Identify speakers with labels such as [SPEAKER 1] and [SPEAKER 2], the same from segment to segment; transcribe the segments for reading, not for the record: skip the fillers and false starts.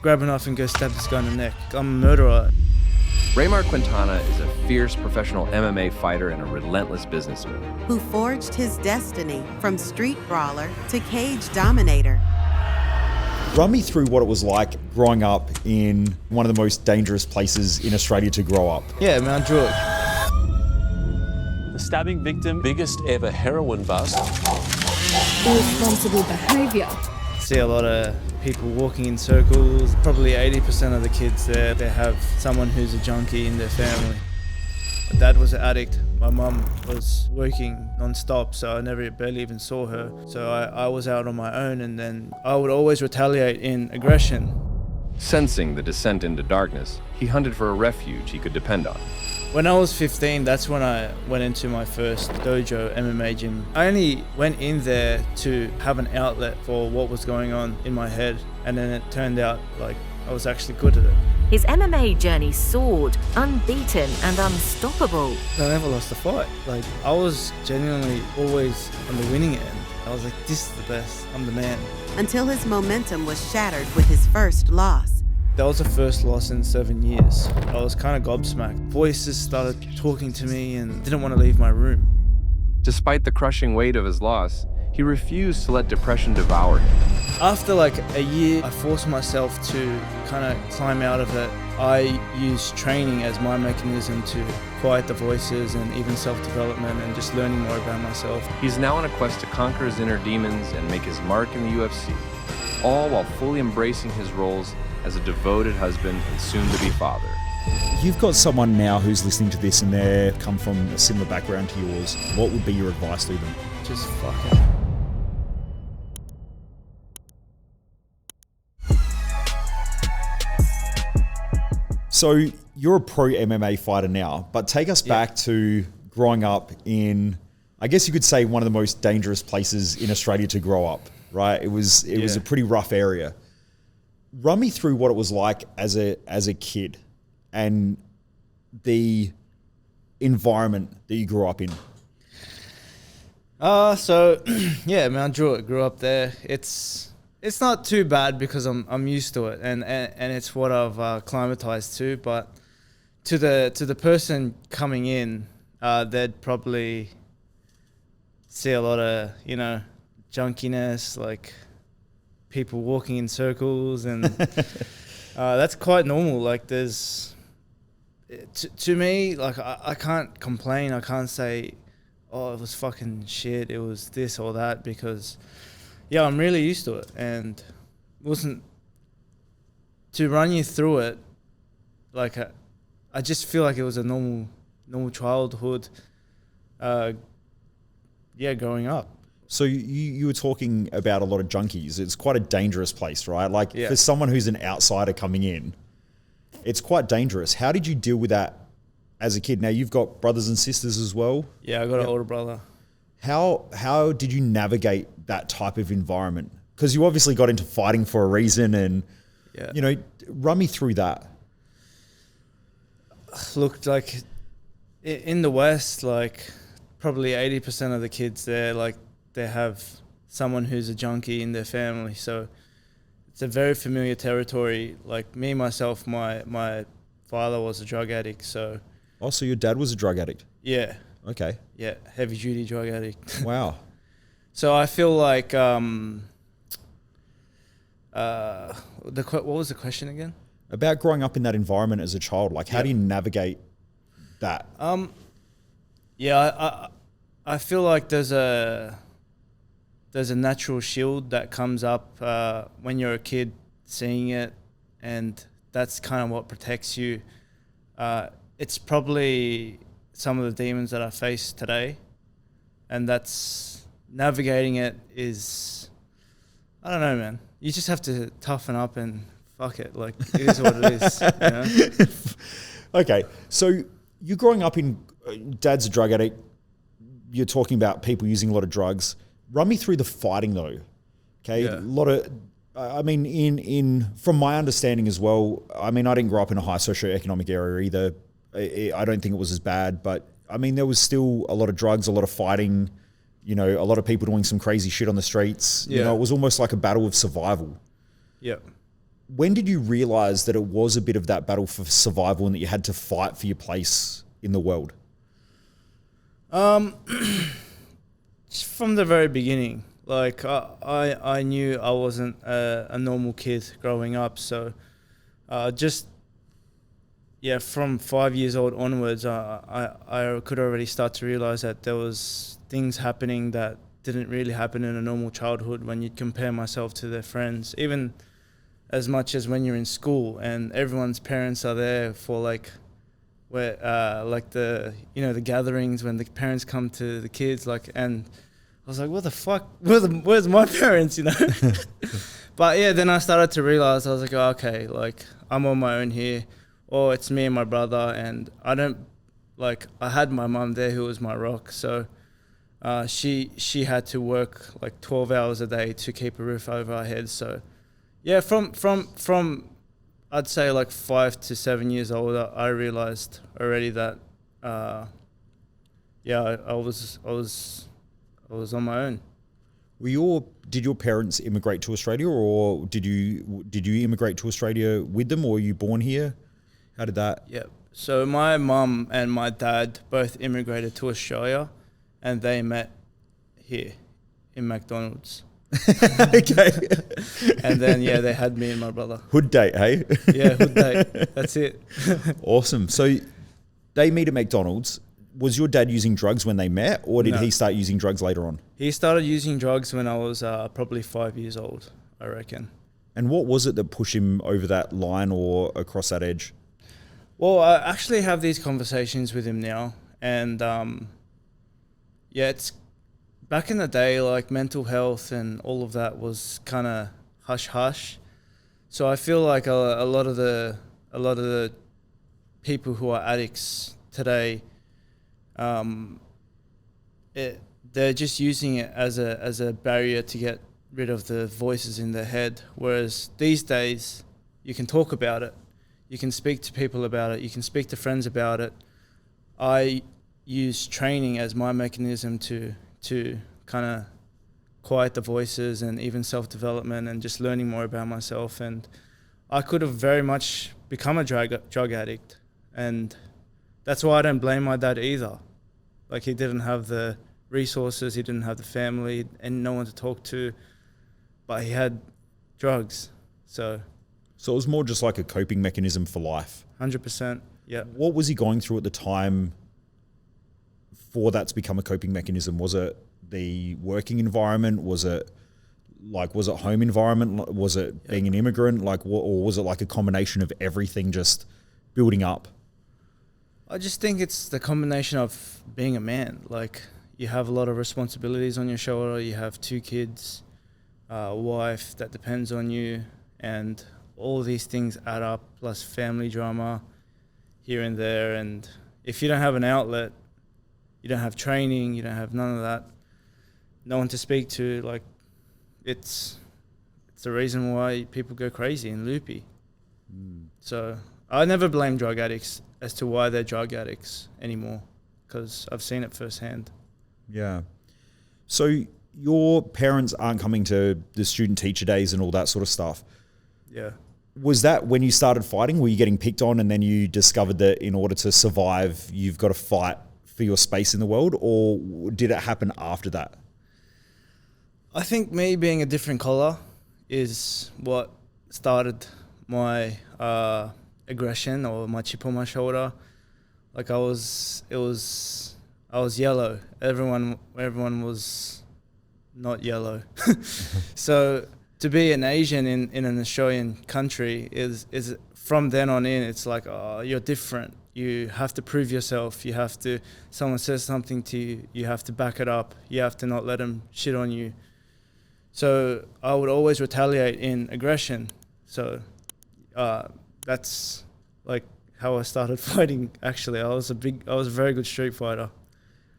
[SPEAKER 1] Grab a knife and go stab this guy in the neck. I'm a murderer.
[SPEAKER 2] Raymart Quintana is a fierce professional MMA fighter and a relentless businessman.
[SPEAKER 3] Who forged his destiny from street brawler to cage dominator.
[SPEAKER 4] Run me through what it was like growing up in one of the most dangerous places in Australia to grow up.
[SPEAKER 1] Yeah, Mount Druitt.
[SPEAKER 5] The stabbing victim, biggest ever heroin bust.
[SPEAKER 6] Irresponsible behaviour.
[SPEAKER 1] See a lot of people walking in circles. Probably 80% of the kids there, they have someone who's a junkie in their family. My dad was an addict. My mum was working non-stop, so I barely even saw her. So I was out on my own, and then I would always retaliate in aggression.
[SPEAKER 2] Sensing the descent into darkness, he hunted for a refuge he could depend on.
[SPEAKER 1] When I was 15, that's when I went into my first dojo MMA gym. I only went in there to have an outlet for what was going on in my head, and then it turned out like I was actually good at it.
[SPEAKER 7] His MMA journey soared, unbeaten and unstoppable.
[SPEAKER 1] I never lost a fight. Like, I was genuinely always on the winning end. I was like, this is the best, I'm the man.
[SPEAKER 3] Until his momentum was shattered with his first loss.
[SPEAKER 1] That was the first loss in 7 years. I was kind of gobsmacked. Voices started talking to me and didn't want to leave my room.
[SPEAKER 2] Despite the crushing weight of his loss, he refused to let depression devour him.
[SPEAKER 1] After like a year, I forced myself to kind of climb out of it. I used training as my mechanism to quiet the voices and even self-development and just learning more about myself.
[SPEAKER 2] He's now on a quest to conquer his inner demons and make his mark in the UFC, all while fully embracing his roles as a devoted husband and soon-to-be father.
[SPEAKER 4] You've got someone now who's listening to this and they come from a similar background to yours. What would be your advice to them?
[SPEAKER 1] Just fuck it.
[SPEAKER 4] So you're a pro MMA fighter now, but take us back to growing up in, I guess you could say, one of the most dangerous places in Australia to grow up, right? It was a pretty rough area. Run me through what it was like as a kid and the environment that you grew up in.
[SPEAKER 1] So yeah, Mount Druitt, grew up there. It's not too bad because I'm used to it and it's what I've acclimatized to. But to the person coming in, they'd probably see a lot of junkiness, like people walking in circles, and that's quite normal. Like there's, to me, like I can't complain. I can't say, oh, it was fucking shit, it was this or that, because yeah, I'm really used to it, and wasn't to run you through it. Like I just feel like it was a normal childhood. Growing up.
[SPEAKER 4] So you were talking about a lot of junkies. It's quite a dangerous place, right? Like for someone who's an outsider coming in, it's quite dangerous. How did you deal with that as a kid? Now you've got brothers and sisters as well.
[SPEAKER 1] Yeah, I got an older brother.
[SPEAKER 4] How did you navigate that type of environment? Because you obviously got into fighting for a reason, and run me through that.
[SPEAKER 1] Looked like in the West, like probably 80% of the kids there, like they have someone who's a junkie in their family. So it's a very familiar territory. Like me, myself, my father was a drug addict. So.
[SPEAKER 4] Oh, so your dad was a drug addict?
[SPEAKER 1] Yeah.
[SPEAKER 4] Okay.
[SPEAKER 1] Yeah, heavy duty drug addict.
[SPEAKER 4] Wow.
[SPEAKER 1] So I feel like, what was the question again?
[SPEAKER 4] About growing up in that environment as a child. Like how do you navigate that?
[SPEAKER 1] I feel like there's a natural shield that comes up when you're a kid, seeing it, and that's kind of what protects you. It's probably some of the demons that I face today, and that's navigating it is, I don't know, man. You just have to toughen up and fuck it. Like it is what it is. You know?
[SPEAKER 4] Okay, so you're growing up in, dad's a drug addict. You're talking about people using a lot of drugs. Run me through the fighting though. Okay, a lot of, I mean, from my understanding as well, I mean, I didn't grow up in a high socioeconomic area either. I don't think it was as bad, but I mean, there was still a lot of drugs, a lot of fighting, a lot of people doing some crazy shit on the streets. It was almost like a battle of survival.
[SPEAKER 1] Yeah.
[SPEAKER 4] when did you realize that it was a bit of that battle for survival and that you had to fight for your place in the world?
[SPEAKER 1] From the very beginning, like I knew I wasn't a normal kid growing up. So from 5 years old onwards, I could already start to realize that there was things happening that didn't really happen in a normal childhood when you'd compare myself to their friends, even as much as when you're in school and everyone's parents are there for like the gatherings when the parents come to the kids, like, and I was like, what the fuck, where's my parents, But yeah, then I started to realize, I was like, oh, okay, like I'm on my own here, or it's me and my brother, and I had my mum there who was my rock, so she had to work like 12 hours a day to keep a roof over our heads. So yeah, from I'd say like 5 to 7 years old, I realized already that I was on my own.
[SPEAKER 4] Did your parents immigrate to Australia, or did you immigrate to Australia with them, or were you born here? How did that?
[SPEAKER 1] Yeah. So my mum and my dad both immigrated to Australia, and they met here in McDonald's.
[SPEAKER 4] Okay.
[SPEAKER 1] And then they had me and my brother.
[SPEAKER 4] Hood date, hey?
[SPEAKER 1] Yeah, hood date. That's it.
[SPEAKER 4] Awesome. So they meet at McDonald's. Was your dad using drugs when they met, or did he start using drugs later on?
[SPEAKER 1] He started using drugs when I was probably 5 years old, I reckon. And
[SPEAKER 4] what was it that pushed him over that line or across that edge?
[SPEAKER 1] Well, I actually have these conversations with him now, and it's back in the day, like mental health and all of that was kind of hush hush. So I feel like a lot of the people who are addicts today, they're just using it as a barrier to get rid of the voices in their head. Whereas these days, you can talk about it, you can speak to people about it, you can speak to friends about it. I use training as my mechanism to kind of quiet the voices, and even self-development and just learning more about myself. And I could have very much become a drug addict, and that's why I don't blame my dad either. Like, he didn't have the resources, he didn't have the family and no one to talk to, but he had drugs. So
[SPEAKER 4] it was more just like a coping mechanism for life.
[SPEAKER 1] 100%, yeah. What
[SPEAKER 4] was he going through at the time for that to become a coping mechanism? Was it the working environment? Was it home environment? Was it being an immigrant? Or was it like a combination of everything just building up?
[SPEAKER 1] I just think it's the combination of being a man. Like, you have a lot of responsibilities on your shoulder. You have 2 kids, a wife that depends on you, and all these things add up, plus family drama here and there. And if you don't have an outlet, you don't have training, you don't have none of that, no one to speak to, like, it's the reason why people go crazy and loopy. So I never blame drug addicts as to why they're drug addicts anymore, because I've seen it firsthand.
[SPEAKER 4] Yeah. So your parents aren't coming to the student teacher days and all that sort of stuff.
[SPEAKER 1] Yeah.
[SPEAKER 4] Was that when you started fighting? Were you getting picked on and then you discovered that in order to survive, you've got to fight for your space in the world, or did it happen after that?
[SPEAKER 1] I think me being a different colour is what started my aggression, or my chip on my shoulder. Like, I was yellow. Everyone was not yellow. So to be an Asian in an Australian country is from then on in, it's like, oh, you're different. You have to prove yourself. You have to, someone says something to you, you have to back it up. You have to not let them shit on you. So I would always retaliate in aggression. So that's like how I started fighting. Actually, I was a very good street fighter.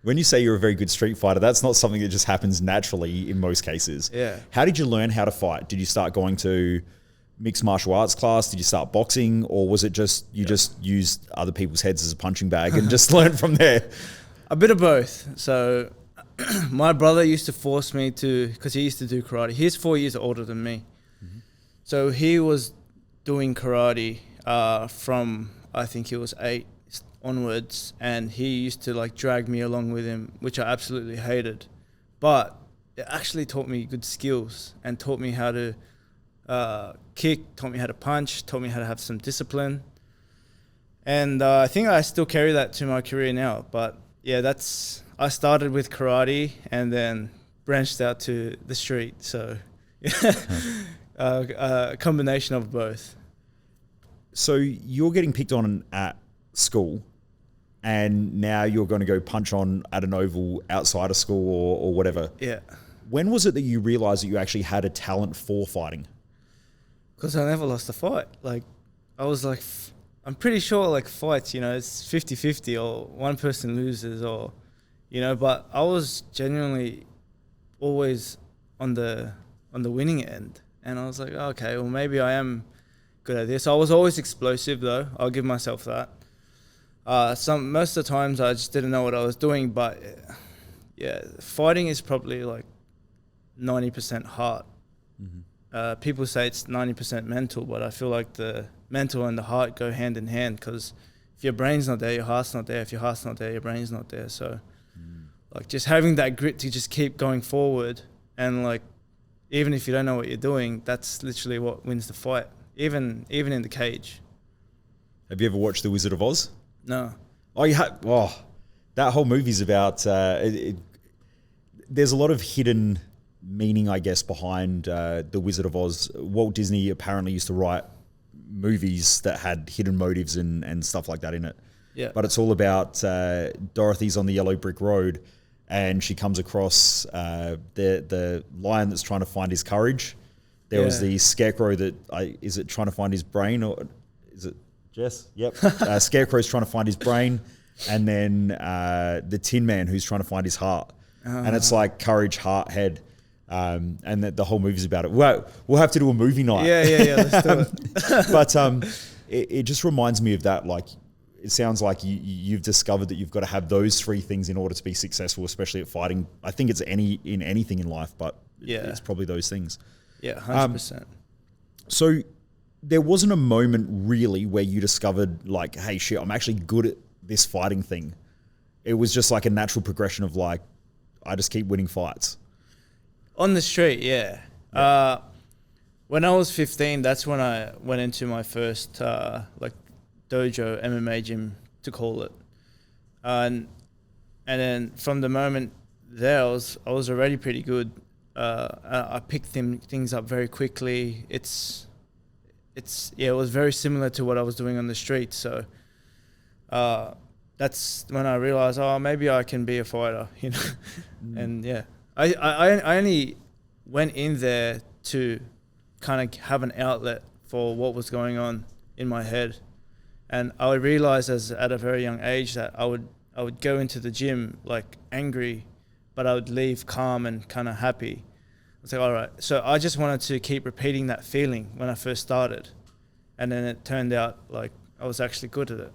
[SPEAKER 4] When you say you're a very good street fighter, that's not something that just happens naturally in most cases.
[SPEAKER 1] Yeah.
[SPEAKER 4] How did you learn how to fight? Did you start going to mixed martial arts class? Did you start boxing, or was it just you just used other people's heads as a punching bag and just learned from there?
[SPEAKER 1] A bit of both. So my brother used to force me to, because he used to do karate. He's 4 years older than me. Mm-hmm. So he was doing karate from I think it was 8 onwards, and he used to like drag me along with him, which I absolutely hated. But it actually taught me good skills and taught me how to kick, taught me how to punch, taught me how to have some discipline. And I think I still carry that to my career now. But yeah, I started with karate and then branched out to the street. So a combination of both.
[SPEAKER 4] So you're getting picked on at school, and now you're going to go punch on at an oval outside of school or whatever.
[SPEAKER 1] Yeah.
[SPEAKER 4] When was it that you realized that you actually had a talent for fighting?
[SPEAKER 1] Because I never lost a fight. Like, I was like, I'm pretty sure like fights, you know, it's 50-50 or one person loses or, you know, but I was genuinely always on the winning end. And I was like, okay, well, maybe I am good at this. I was always explosive though. I'll give myself that. Most of the times I just didn't know what I was doing, but yeah, fighting is probably like 90% heart. Mm-hmm. People say it's 90% mental, but I feel like the mental and the heart go hand in hand, because if your brain's not there, your heart's not there. If your heart's not there, your brain's not there. So like just having that grit to just keep going forward, and like even if you don't know what you're doing, that's literally what wins the fight, even in the cage.
[SPEAKER 4] Have you ever watched The Wizard of Oz?
[SPEAKER 1] No.
[SPEAKER 4] Oh, you have? Oh, that whole movie's about, there's a lot of hidden meaning, I guess, behind The Wizard of Oz. Walt Disney apparently used to write movies that had hidden motives and stuff like that in it.
[SPEAKER 1] Yeah.
[SPEAKER 4] But it's all about Dorothy's on the yellow brick road, and she comes across the lion that's trying to find his courage. There was the scarecrow that, is it trying to find his brain, or is it Jess? Yep. Scarecrow's trying to find his brain, and then the Tin Man who's trying to find his heart. And it's like courage, heart, head. And the whole movie's about it. We'll have to do a movie night.
[SPEAKER 1] Yeah, let's do it.
[SPEAKER 4] But it just reminds me of that. Like, it sounds like you've discovered that you've got to have those three things in order to be successful, especially at fighting. I think it's in anything in life, but it's probably those things.
[SPEAKER 1] Yeah, 100%.
[SPEAKER 4] So there wasn't a moment really where you discovered like, hey, shit, I'm actually good at this fighting thing. It was just like a natural progression of like, I just keep winning fights.
[SPEAKER 1] On the street, yeah. When I was 15, that's when I went into my first like dojo MMA gym, to call it. And then from the moment there, I was already pretty good. I picked things up very quickly. It was very similar to what I was doing on the street. So that's when I realized, maybe I can be a fighter, you know. And yeah, I only went in there to kind of have an outlet for what was going on in my head. And I realized at a very young age that I would go into the gym like angry, but I would leave calm and kind of happy. I was like, all right. So I just wanted to keep repeating that feeling when I first started. And then it turned out like I was actually good at it.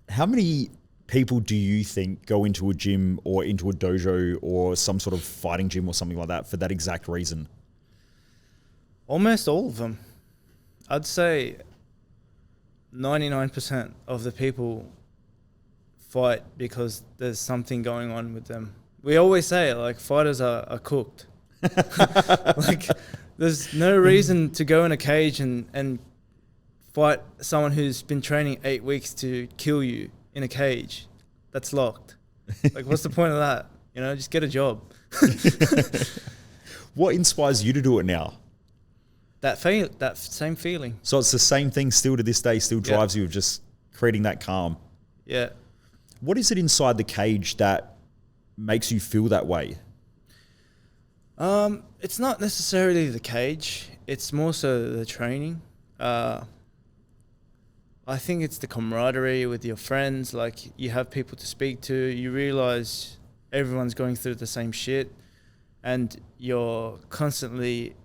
[SPEAKER 4] How many people do you think go into a gym or into a dojo or some sort of fighting gym or something like that for that exact reason?
[SPEAKER 1] Almost all of them. I'd say 99% of the people fight because there's something going on with them. We always say, like, fighters are cooked. Like, there's no reason to go in a cage and fight someone who's been training 8 weeks to kill you in a cage that's locked. Like, what's the point of that? You know, just get a job.
[SPEAKER 4] What inspires you to do it now?
[SPEAKER 1] That same feeling.
[SPEAKER 4] So it's the same thing still to this day, still drives you, just creating that calm.
[SPEAKER 1] Yeah.
[SPEAKER 4] What is it inside the cage that makes you feel that way?
[SPEAKER 1] It's not necessarily the cage. It's more so the training. I think it's the camaraderie with your friends. Like, you have people to speak to. You realize everyone's going through the same shit, and you're constantly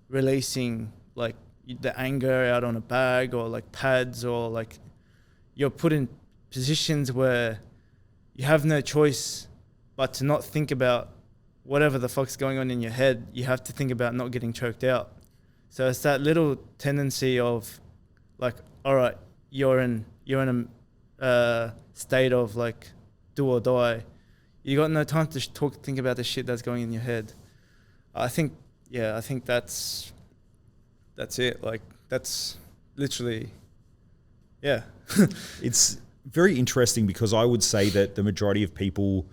[SPEAKER 1] releasing like the anger out on a bag or like pads, or like you're put in positions where you have no choice but to not think about whatever the fuck's going on in your head. You have to think about not getting choked out. So it's that little tendency of like, all right, you're in a state of like do or die. You got no time to think about the shit that's going in your head. I think that's it. Like that's literally, yeah.
[SPEAKER 4] It's very interesting because I would say that the majority of people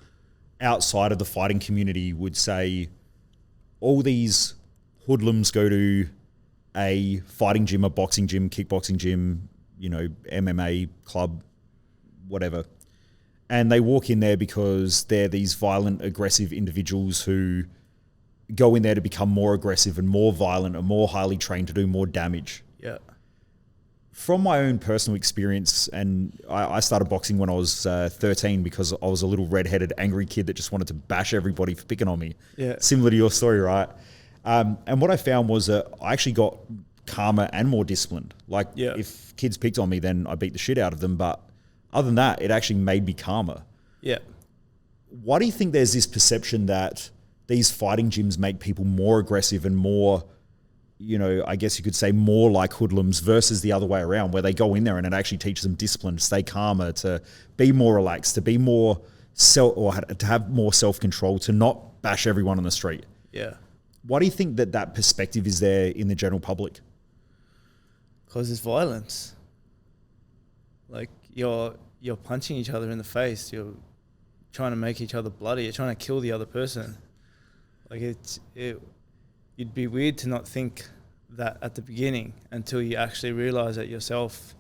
[SPEAKER 4] outside of the fighting community would say all these hoodlums go to a fighting gym, a boxing gym, kickboxing gym, MMA club, whatever. And they walk in there because they're these violent, aggressive individuals who go in there to become more aggressive and more violent and more highly trained to do more damage.
[SPEAKER 1] Yeah.
[SPEAKER 4] From my own personal experience, and I started boxing when I was 13 because I was a little redheaded, angry kid that just wanted to bash everybody for picking on me.
[SPEAKER 1] Yeah.
[SPEAKER 4] Similar to your story, right? And what I found was that I actually got calmer and more disciplined. Like, if kids picked on me, then I beat the shit out of them. But other than that, it actually made me calmer.
[SPEAKER 1] Yeah.
[SPEAKER 4] Why do you think there's this perception that these fighting gyms make people more aggressive and more, I guess you could say more like hoodlums versus the other way around, where they go in there and it actually teaches them discipline, to stay calmer, to be more relaxed, to be more to have more self-control, to not bash everyone on the street?
[SPEAKER 1] Yeah.
[SPEAKER 4] Why do you think that perspective is there in the general public?
[SPEAKER 1] Because it's violence. Like you're punching each other in the face. You're trying to make each other bloody. You're trying to kill the other person. Like you'd be weird to not think that at the beginning until you actually realize it yourself.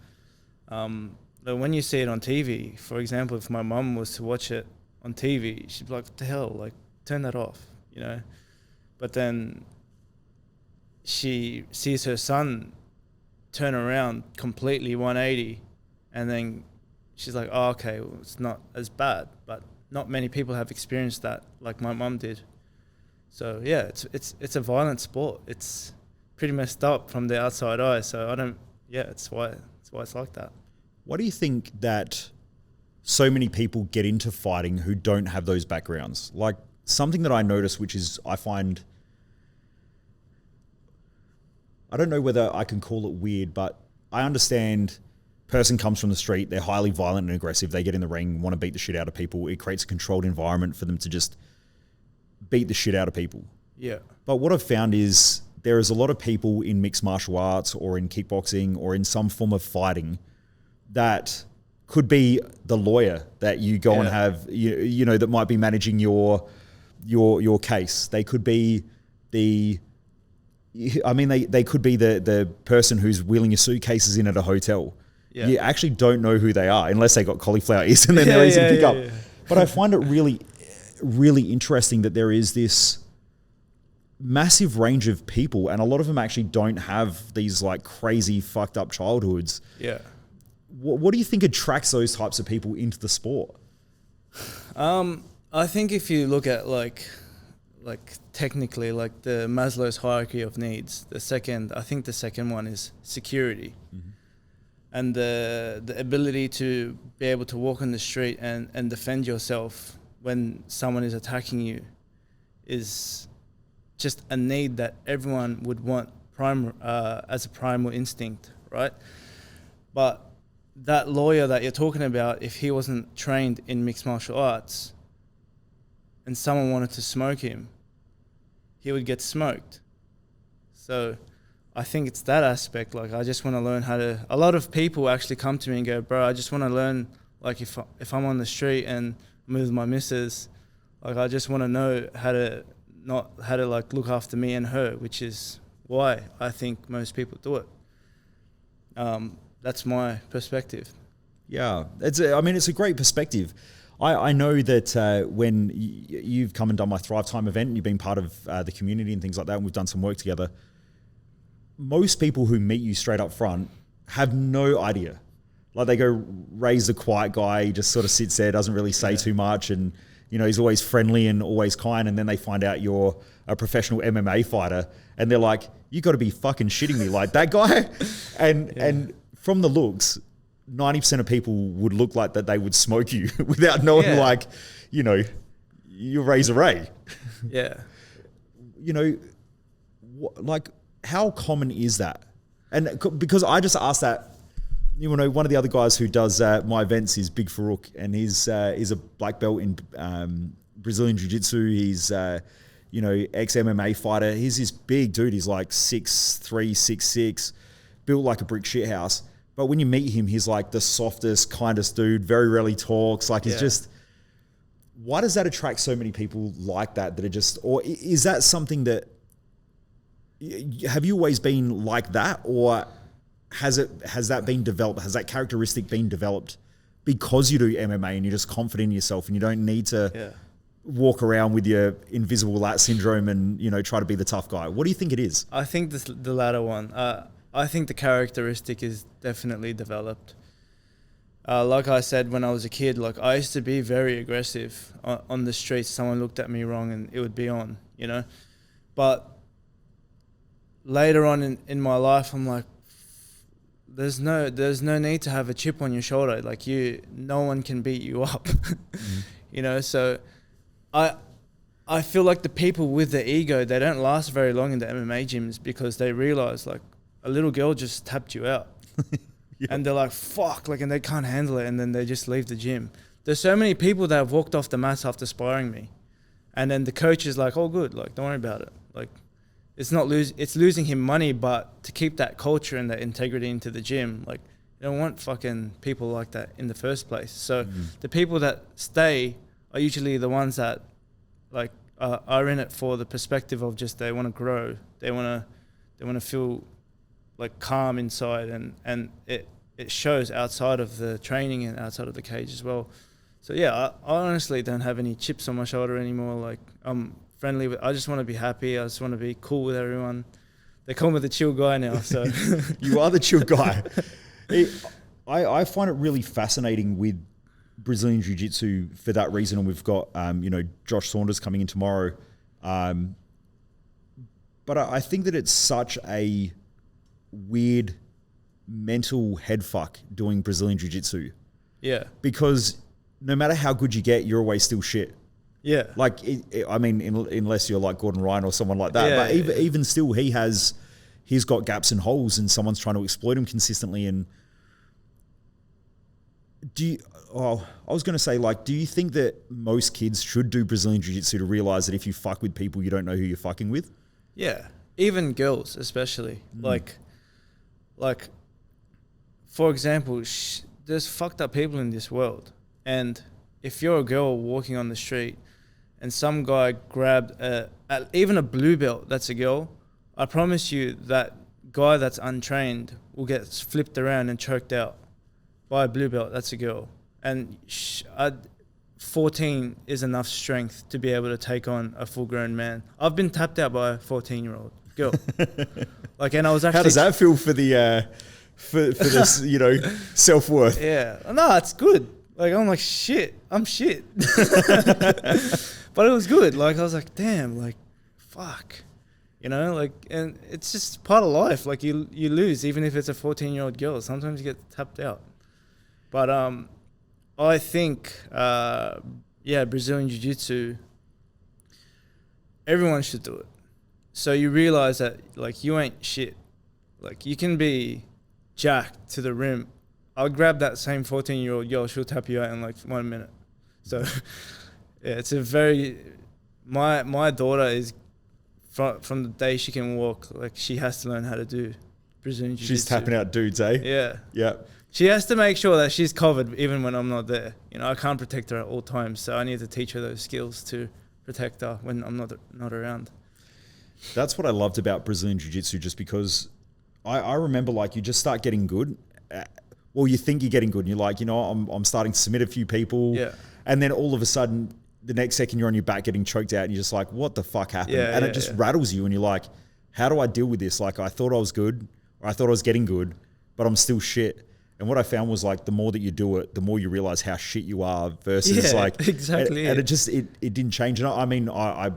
[SPEAKER 1] But when you see it on TV, for example, if my mum was to watch it on TV, she'd be like, "What the hell? Like, turn that off," But then she sees her son turn around completely 180, and then she's like, "Oh, okay, well, it's not as bad." But not many people have experienced that like my mum did. So yeah, it's a violent sport. It's pretty messed up from the outside eye. So it's why it's like that.
[SPEAKER 4] Why do you think that so many people get into fighting who don't have those backgrounds? Like, something that I notice, which is I don't know whether I can call it weird, but I understand person comes from the street, they're highly violent and aggressive, they get in the ring, want to beat the shit out of people. It creates a controlled environment for them to just beat the shit out of people.
[SPEAKER 1] Yeah.
[SPEAKER 4] But what I've found is there is a lot of people in mixed martial arts or in kickboxing or in some form of fighting that could be the lawyer that you go and have, that might be managing your case. They could be they could be the person who's wheeling your suitcases in at a hotel. Yeah. You actually don't know who they are unless they got cauliflower ears and then they're easy to pick up. But I find it really, really interesting that there is this massive range of people, and a lot of them actually don't have these like crazy fucked up childhoods. Yeah. What do you think attracts those types of people into the sport?
[SPEAKER 1] I think if you look at like technically like the Maslow's hierarchy of needs, I think the second one is security. Mm-hmm. And the ability to be able to walk on the street and defend yourself when someone is attacking you is just a need that everyone would want as a primal instinct, right? But that lawyer that you're talking about, if he wasn't trained in mixed martial arts and someone wanted to smoke him, he would get smoked. So I think it's that aspect. Like, I just want to learn how to... A lot of people actually come to me and go, "Bro, I just want to learn, like, if I'm on the street and I'm with my missus, like, I just want to know how to like look after me and her," which is why I think most people do it. That's my perspective.
[SPEAKER 4] Yeah, it's a great perspective. I know that when you've come and done my Thrive Time event and you've been part of the community and things like that, and we've done some work together, most people who meet you straight up front have no idea. Like, they go, Ray's the quiet guy, he just sort of sits there, doesn't really say too much, and he's always friendly and always kind, and then they find out you're a professional MMA fighter, and they're like, "You got to be fucking shitting me, like that guy?" And from the looks, 90% of people would look like that they would smoke you without knowing, you're Razor Ray.
[SPEAKER 1] Yeah.
[SPEAKER 4] how common is that? And because I just asked that, you know, one of the other guys who does my events is Big Farouk, and he's a black belt in Brazilian Jiu-Jitsu. He's you know, ex-MMA fighter. He's this big dude. He's like 6'3", 6'6", built like a brick shit house. But when you meet him, he's like the softest, kindest dude. Very rarely talks. Like he's just. Why does that attract so many people like that? That are just, or is that something that? Have you always been like that, or has that been developed? Has that characteristic been developed because you do MMA and you're just confident in yourself and you don't need to walk around with your invisible lat syndrome and, you know, try to be the tough guy? What do you think it is?
[SPEAKER 1] I think the latter one. I think the characteristic is definitely developed. Like I said, when I was a kid, like I used to be very aggressive on the streets. Someone looked at me wrong and it would be on, you know. But later on in my life, I'm like, there's no need to have a chip on your shoulder. Like no one can beat you up, you know. So I feel like the people with the ego, they don't last very long in the MMA gyms because they realize like a little girl just tapped you out. And they're like, fuck, like, and they can't handle it, and then they just leave the gym. There's so many people that have walked off the mats after sparring me, and then the coach is like, oh, good, like, don't worry about it. Like, it's losing him money, but to keep that culture and that integrity into the gym, like, you don't want fucking people like that in the first place. So the people that stay are usually the ones that, like, are in it for the perspective of just they want to grow, they want to feel like calm inside, and it shows outside of the training and outside of the cage as well. So yeah, I honestly don't have any chips on my shoulder anymore. Like I'm friendly with, I just want to be happy. I just want to be cool with everyone. They call me the chill guy now. So
[SPEAKER 4] you are the chill guy. I find it really fascinating with Brazilian Jiu-Jitsu for that reason. And we've got, you know, Josh Saunders coming in tomorrow. But I think that it's such a weird mental headfuck doing Brazilian Jiu-Jitsu. Yeah. Because no matter how good you get, you're always still shit. Yeah. Like, I mean, unless you're like Gordon Ryan or someone like that. Yeah, but even still, he's got gaps and holes and someone's trying to exploit him consistently. And I was going to say, like, do you think that most kids should do Brazilian Jiu-Jitsu to realize that if you fuck with people, you don't know who you're fucking with?
[SPEAKER 1] Yeah. Even girls, especially. Like, for example, there's fucked up people in this world. And if you're a girl walking on the street and some guy grabbed even a blue belt that's a girl, I promise you that guy that's untrained will get flipped around and choked out by a blue belt that's a girl. And 14 is enough strength to be able to take on a full-grown man. I've been tapped out by a 14-year-old girl. Like, and I was actually...
[SPEAKER 4] How does that feel for the... for this, you know, self-worth?
[SPEAKER 1] Yeah. No, it's good. Like, I'm like, shit. I'm shit. But it was good. Like, I was like, damn, like, fuck. You know, like, and it's just part of life. Like, you lose, even if it's a 14-year-old girl. Sometimes you get tapped out. But I think, Brazilian Jiu-Jitsu, everyone should do it. So you realize that, like, you ain't shit. Like, you can be jacked to the rim. I'll grab that same 14-year-old girl, she'll tap you out in like 1 minute. So yeah, it's a very, my daughter is from the day she can walk, like she has to learn how to do Brazilian Jiu-Jitsu.
[SPEAKER 4] She's tapping out dudes, eh?
[SPEAKER 1] Yeah.
[SPEAKER 4] Yeah.
[SPEAKER 1] She has to make sure that she's covered even when I'm not there. You know, I can't protect her at all times, so I need to teach her those skills to protect her when I'm not around.
[SPEAKER 4] That's what I loved about Brazilian Jiu-Jitsu, just because I remember, like, you just start getting good. Well, you think you're getting good and you're like, you know, I'm starting to submit a few people. Yeah. And then all of a sudden, the next second you're on your back getting choked out and you're just like, what the fuck happened? Yeah, and it just rattles you and you're like, how do I deal with this? Like, I thought I was good, or I thought I was getting good, but I'm still shit. And what I found was, like, the more that you do it, the more you realize how shit you are versus like,
[SPEAKER 1] exactly.
[SPEAKER 4] And it just, it didn't change. And I mean, I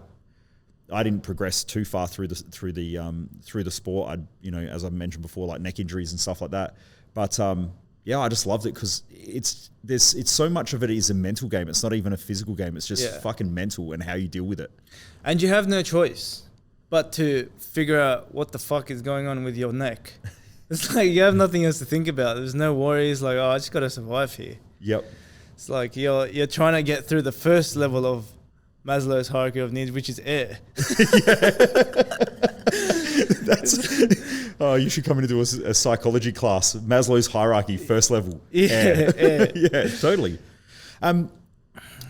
[SPEAKER 4] didn't progress too far through the sport. I, you know, as I mentioned before, like neck injuries and stuff like that. But yeah, I just loved it because it's so much of it is a mental game. It's not even a physical game. It's just fucking mental and how you deal with it.
[SPEAKER 1] And you have no choice. but to figure out what the fuck is going on with your neck. It's like you have nothing else to think about. There's no worries. Like, oh, I just got to survive here.
[SPEAKER 4] Yep.
[SPEAKER 1] It's like you're trying to get through the first level of Maslow's hierarchy of needs, which is air.
[SPEAKER 4] You should come into a psychology class. Maslow's hierarchy, first level.
[SPEAKER 1] Yeah,
[SPEAKER 4] air. Yeah, totally.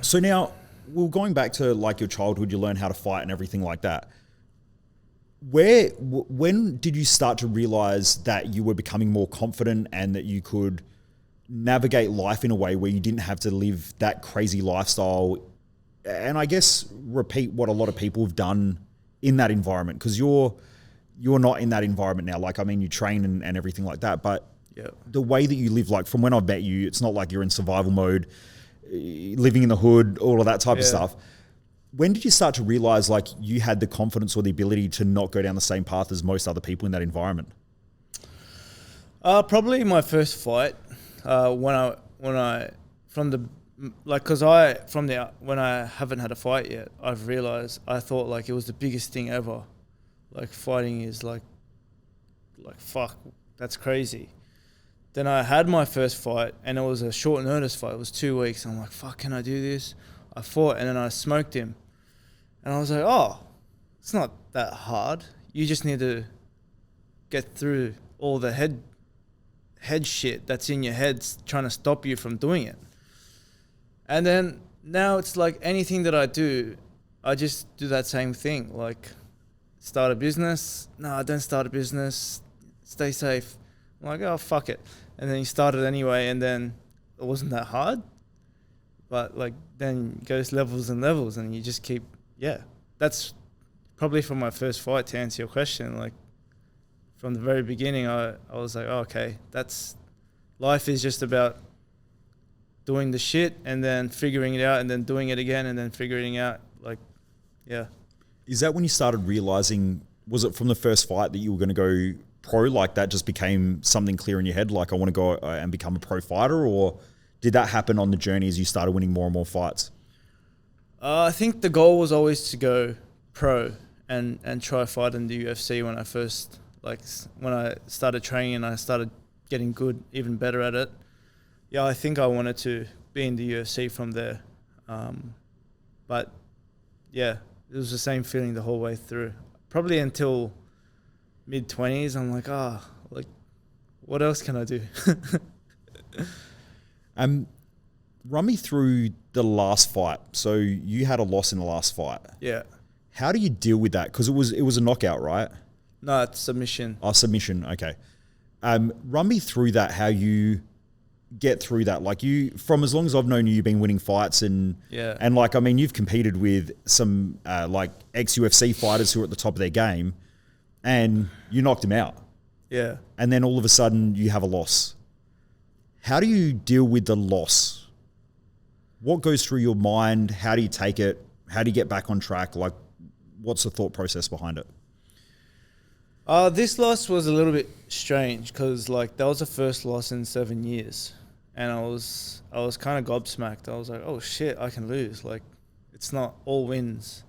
[SPEAKER 4] So now, well, going back to like your childhood, you learn how to fight and everything like that. When did you start to realize that you were becoming more confident and that you could navigate life in a way where you didn't have to live that crazy lifestyle? And I guess repeat what a lot of people have done in that environment, because you're not in that environment now. Like, I mean, you train and everything like that, but the way that you live, like from when I've met you, it's not like you're in survival mode, living in the hood, all of that type of stuff. When did you start to realize like you had the confidence or the ability to not go down the same path as most other people in that environment?
[SPEAKER 1] Probably my first fight, when I haven't had a fight yet, I've realized I thought like it was the biggest thing ever. Like fighting is like fuck, that's crazy. Then I had my first fight and it was a short notice fight. It was 2 weeks. I'm like, fuck, can I do this? I fought and then I smoked him. And I was like, oh, it's not that hard. You just need to get through all the head shit that's in your head trying to stop you from doing it. And then now it's like anything that I do, I just do that same thing. Like start a business. No, don't start a business. Stay safe. I'm like, oh, fuck it. And then you start it anyway, and then it wasn't that hard. But like then it goes levels and levels and you just keep, that's probably from my first fight to answer your question. Like from the very beginning, I was like, oh, okay, life is just about doing the shit and then figuring it out and then doing it again and then figuring it out. Like, yeah.
[SPEAKER 4] Is that when you started realizing, was it from the first fight that you were going to go pro, like that just became something clear in your head, like I want to go and become a pro fighter, or did that happen on the journey as you started winning more and more fights?
[SPEAKER 1] I think the goal was always to go pro and try fight in the UFC when I started training and I started getting good, even better at it. Yeah, I think I wanted to be in the UFC from there. But yeah, it was the same feeling the whole way through. Probably until mid-20s, I'm like, what else can I do?
[SPEAKER 4] Run me through the last fight. So you had a loss in the last fight.
[SPEAKER 1] Yeah.
[SPEAKER 4] How do you deal with that? Because it was a knockout, right?
[SPEAKER 1] No, it's submission.
[SPEAKER 4] Oh, submission. Okay. Run me through that, how you get through that. Like from as long as I've known you, you've been winning fights and like, I mean, you've competed with some like ex-UFC fighters who are at the top of their game and you knocked them out.
[SPEAKER 1] Yeah.
[SPEAKER 4] And then all of a sudden you have a loss. How do you deal with the loss? What goes through your mind? How do you take it? How do you get back on track? Like, what's the thought process behind it?
[SPEAKER 1] This loss was a little bit strange because like that was the first loss in 7 years, and I was kind of gobsmacked. I was like, oh shit, I can lose. Like, it's not all wins.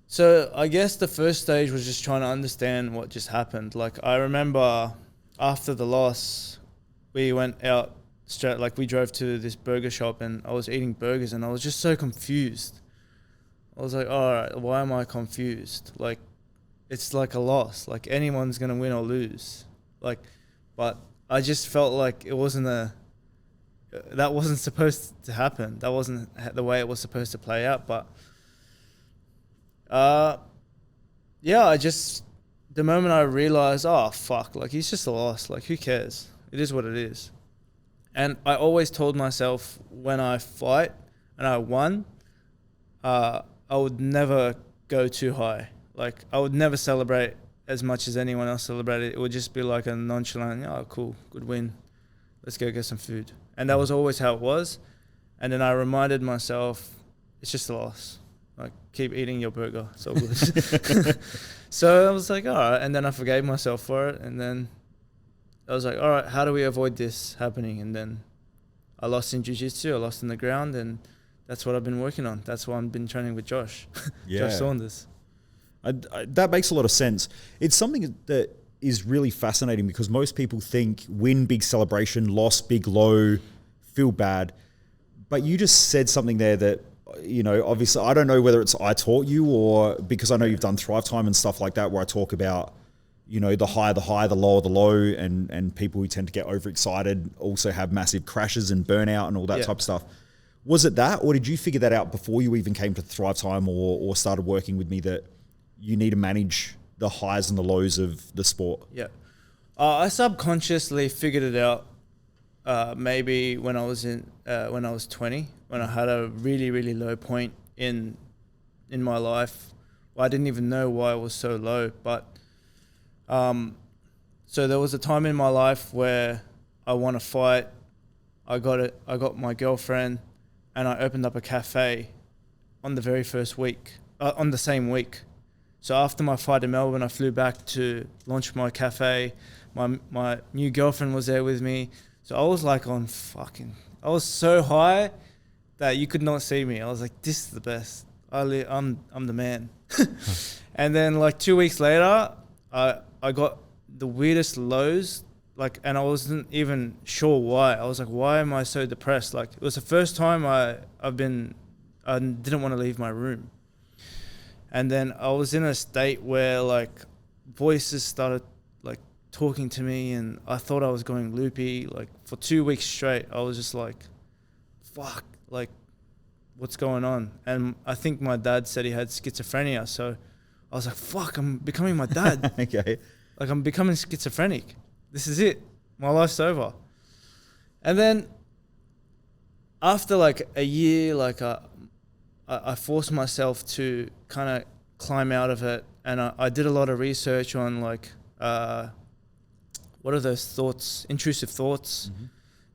[SPEAKER 1] So I guess the first stage was just trying to understand what just happened. Like I remember after the loss, we went out straight. Like we drove to this burger shop and I was eating burgers and I was just so confused. I was like, all right, why am I confused? Like, it's like a loss. Like anyone's going to win or lose. Like, but I just felt like that wasn't supposed to happen. That wasn't the way it was supposed to play out. But, the moment I realized, oh, fuck, like it's just a loss. Like who cares? It is what it is. And I always told myself when I fight and I won, I would never go too high. Like I would never celebrate as much as anyone else celebrated. It would just be like a nonchalant, oh, cool, good win. Let's go get some food. And that was always how it was. And then I reminded myself, it's just a loss. Like keep eating your burger. It's all good. So I was like, all right. And then I forgave myself for it. And then I was like, all right, how do we avoid this happening? And then I lost in jiu-jitsu, I lost in the ground, and that's what I've been working on. That's why I've been training with Josh, Josh Saunders.
[SPEAKER 4] That makes a lot of sense. It's something that is really fascinating because most people think win, big celebration, loss, big low, feel bad. But you just said something there that, you know, obviously I don't know whether it's I taught you or because I know you've done Thrive Time and stuff like that where I talk about, you know, the high, the low, and people who tend to get overexcited also have massive crashes and burnout and all that type of stuff. Was it that, or did you figure that out before you even came to Thrive Time or started working with me that you need to manage the highs and the lows of the sport?
[SPEAKER 1] Yeah. I subconsciously figured it out maybe when I was 20, when I had a really, really low point in my life. Well, I didn't even know why it was so low, but so there was a time in my life where I won a fight. I got my girlfriend, and I opened up a cafe on the very first week, on the same week. So after my fight in Melbourne, I flew back to launch my cafe. My new girlfriend was there with me. So I was like I was so high that you could not see me. I was like, this is the best. I'm the man. And then like 2 weeks later, I got the weirdest lows, and I wasn't even sure why. I was like, why am I so depressed? Like, it was the first time I didn't want to leave my room. And then I was in a state where like voices started like talking to me, and I thought I was going loopy. Like for 2 weeks straight, I was just like, fuck, like what's going on? And I think my dad said he had schizophrenia. So I was like, fuck, I'm becoming my dad.
[SPEAKER 4] Okay.
[SPEAKER 1] Like I'm becoming schizophrenic. This is it. My life's over. And then after like a year, like I forced myself to kind of climb out of it. And I did a lot of research on like, what are those thoughts, intrusive thoughts? Mm-hmm.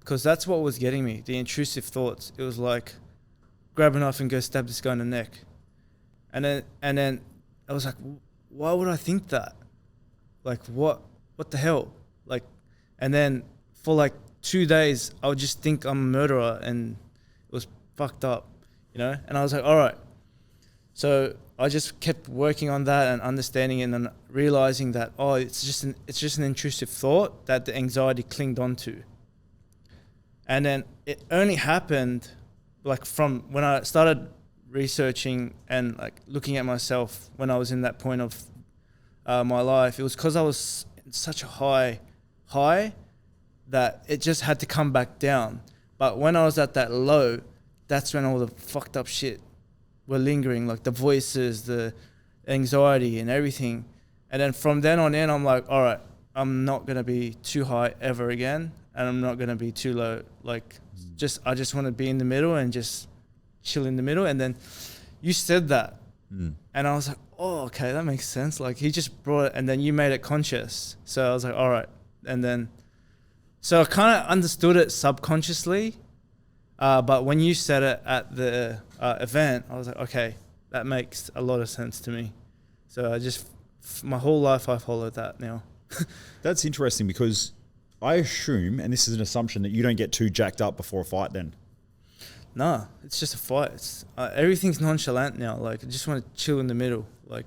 [SPEAKER 1] Because that's what was getting me, the intrusive thoughts. It was like, grab a knife and go stab this guy in the neck. And then I was like, why would I think that? Like, what the hell? Like, and then for like 2 days, I would just think I'm a murderer, and it was fucked up, you know? And I was like, all right. So I just kept working on that and understanding it and realizing that, it's just an intrusive thought that the anxiety clinged onto. And then it only happened like from when I started researching and like looking at myself when I was in that point of my life. It was because I was in such a high that it just had to come back down. But when I was at that low, that's when all the fucked up shit were lingering, like the voices, the anxiety and everything. And then from then on in, I'm like, all right, I'm not going to be too high ever again. And I'm not going to be too low. Like I just want to be in the middle and just chill in the middle. And then you said that. And I was like, oh, okay, that makes sense. Like he just brought it, and then you made it conscious. So I was like, all right. And then, so I kind of understood it subconsciously. But when you said it at the event, I was like, okay, that makes a lot of sense to me. So my whole life I followed that now.
[SPEAKER 4] That's interesting because I assume, and this is an assumption, that you don't get too jacked up before a fight then.
[SPEAKER 1] No, it's just a fight. It's, everything's nonchalant now. Like, I just want to chill in the middle. Like,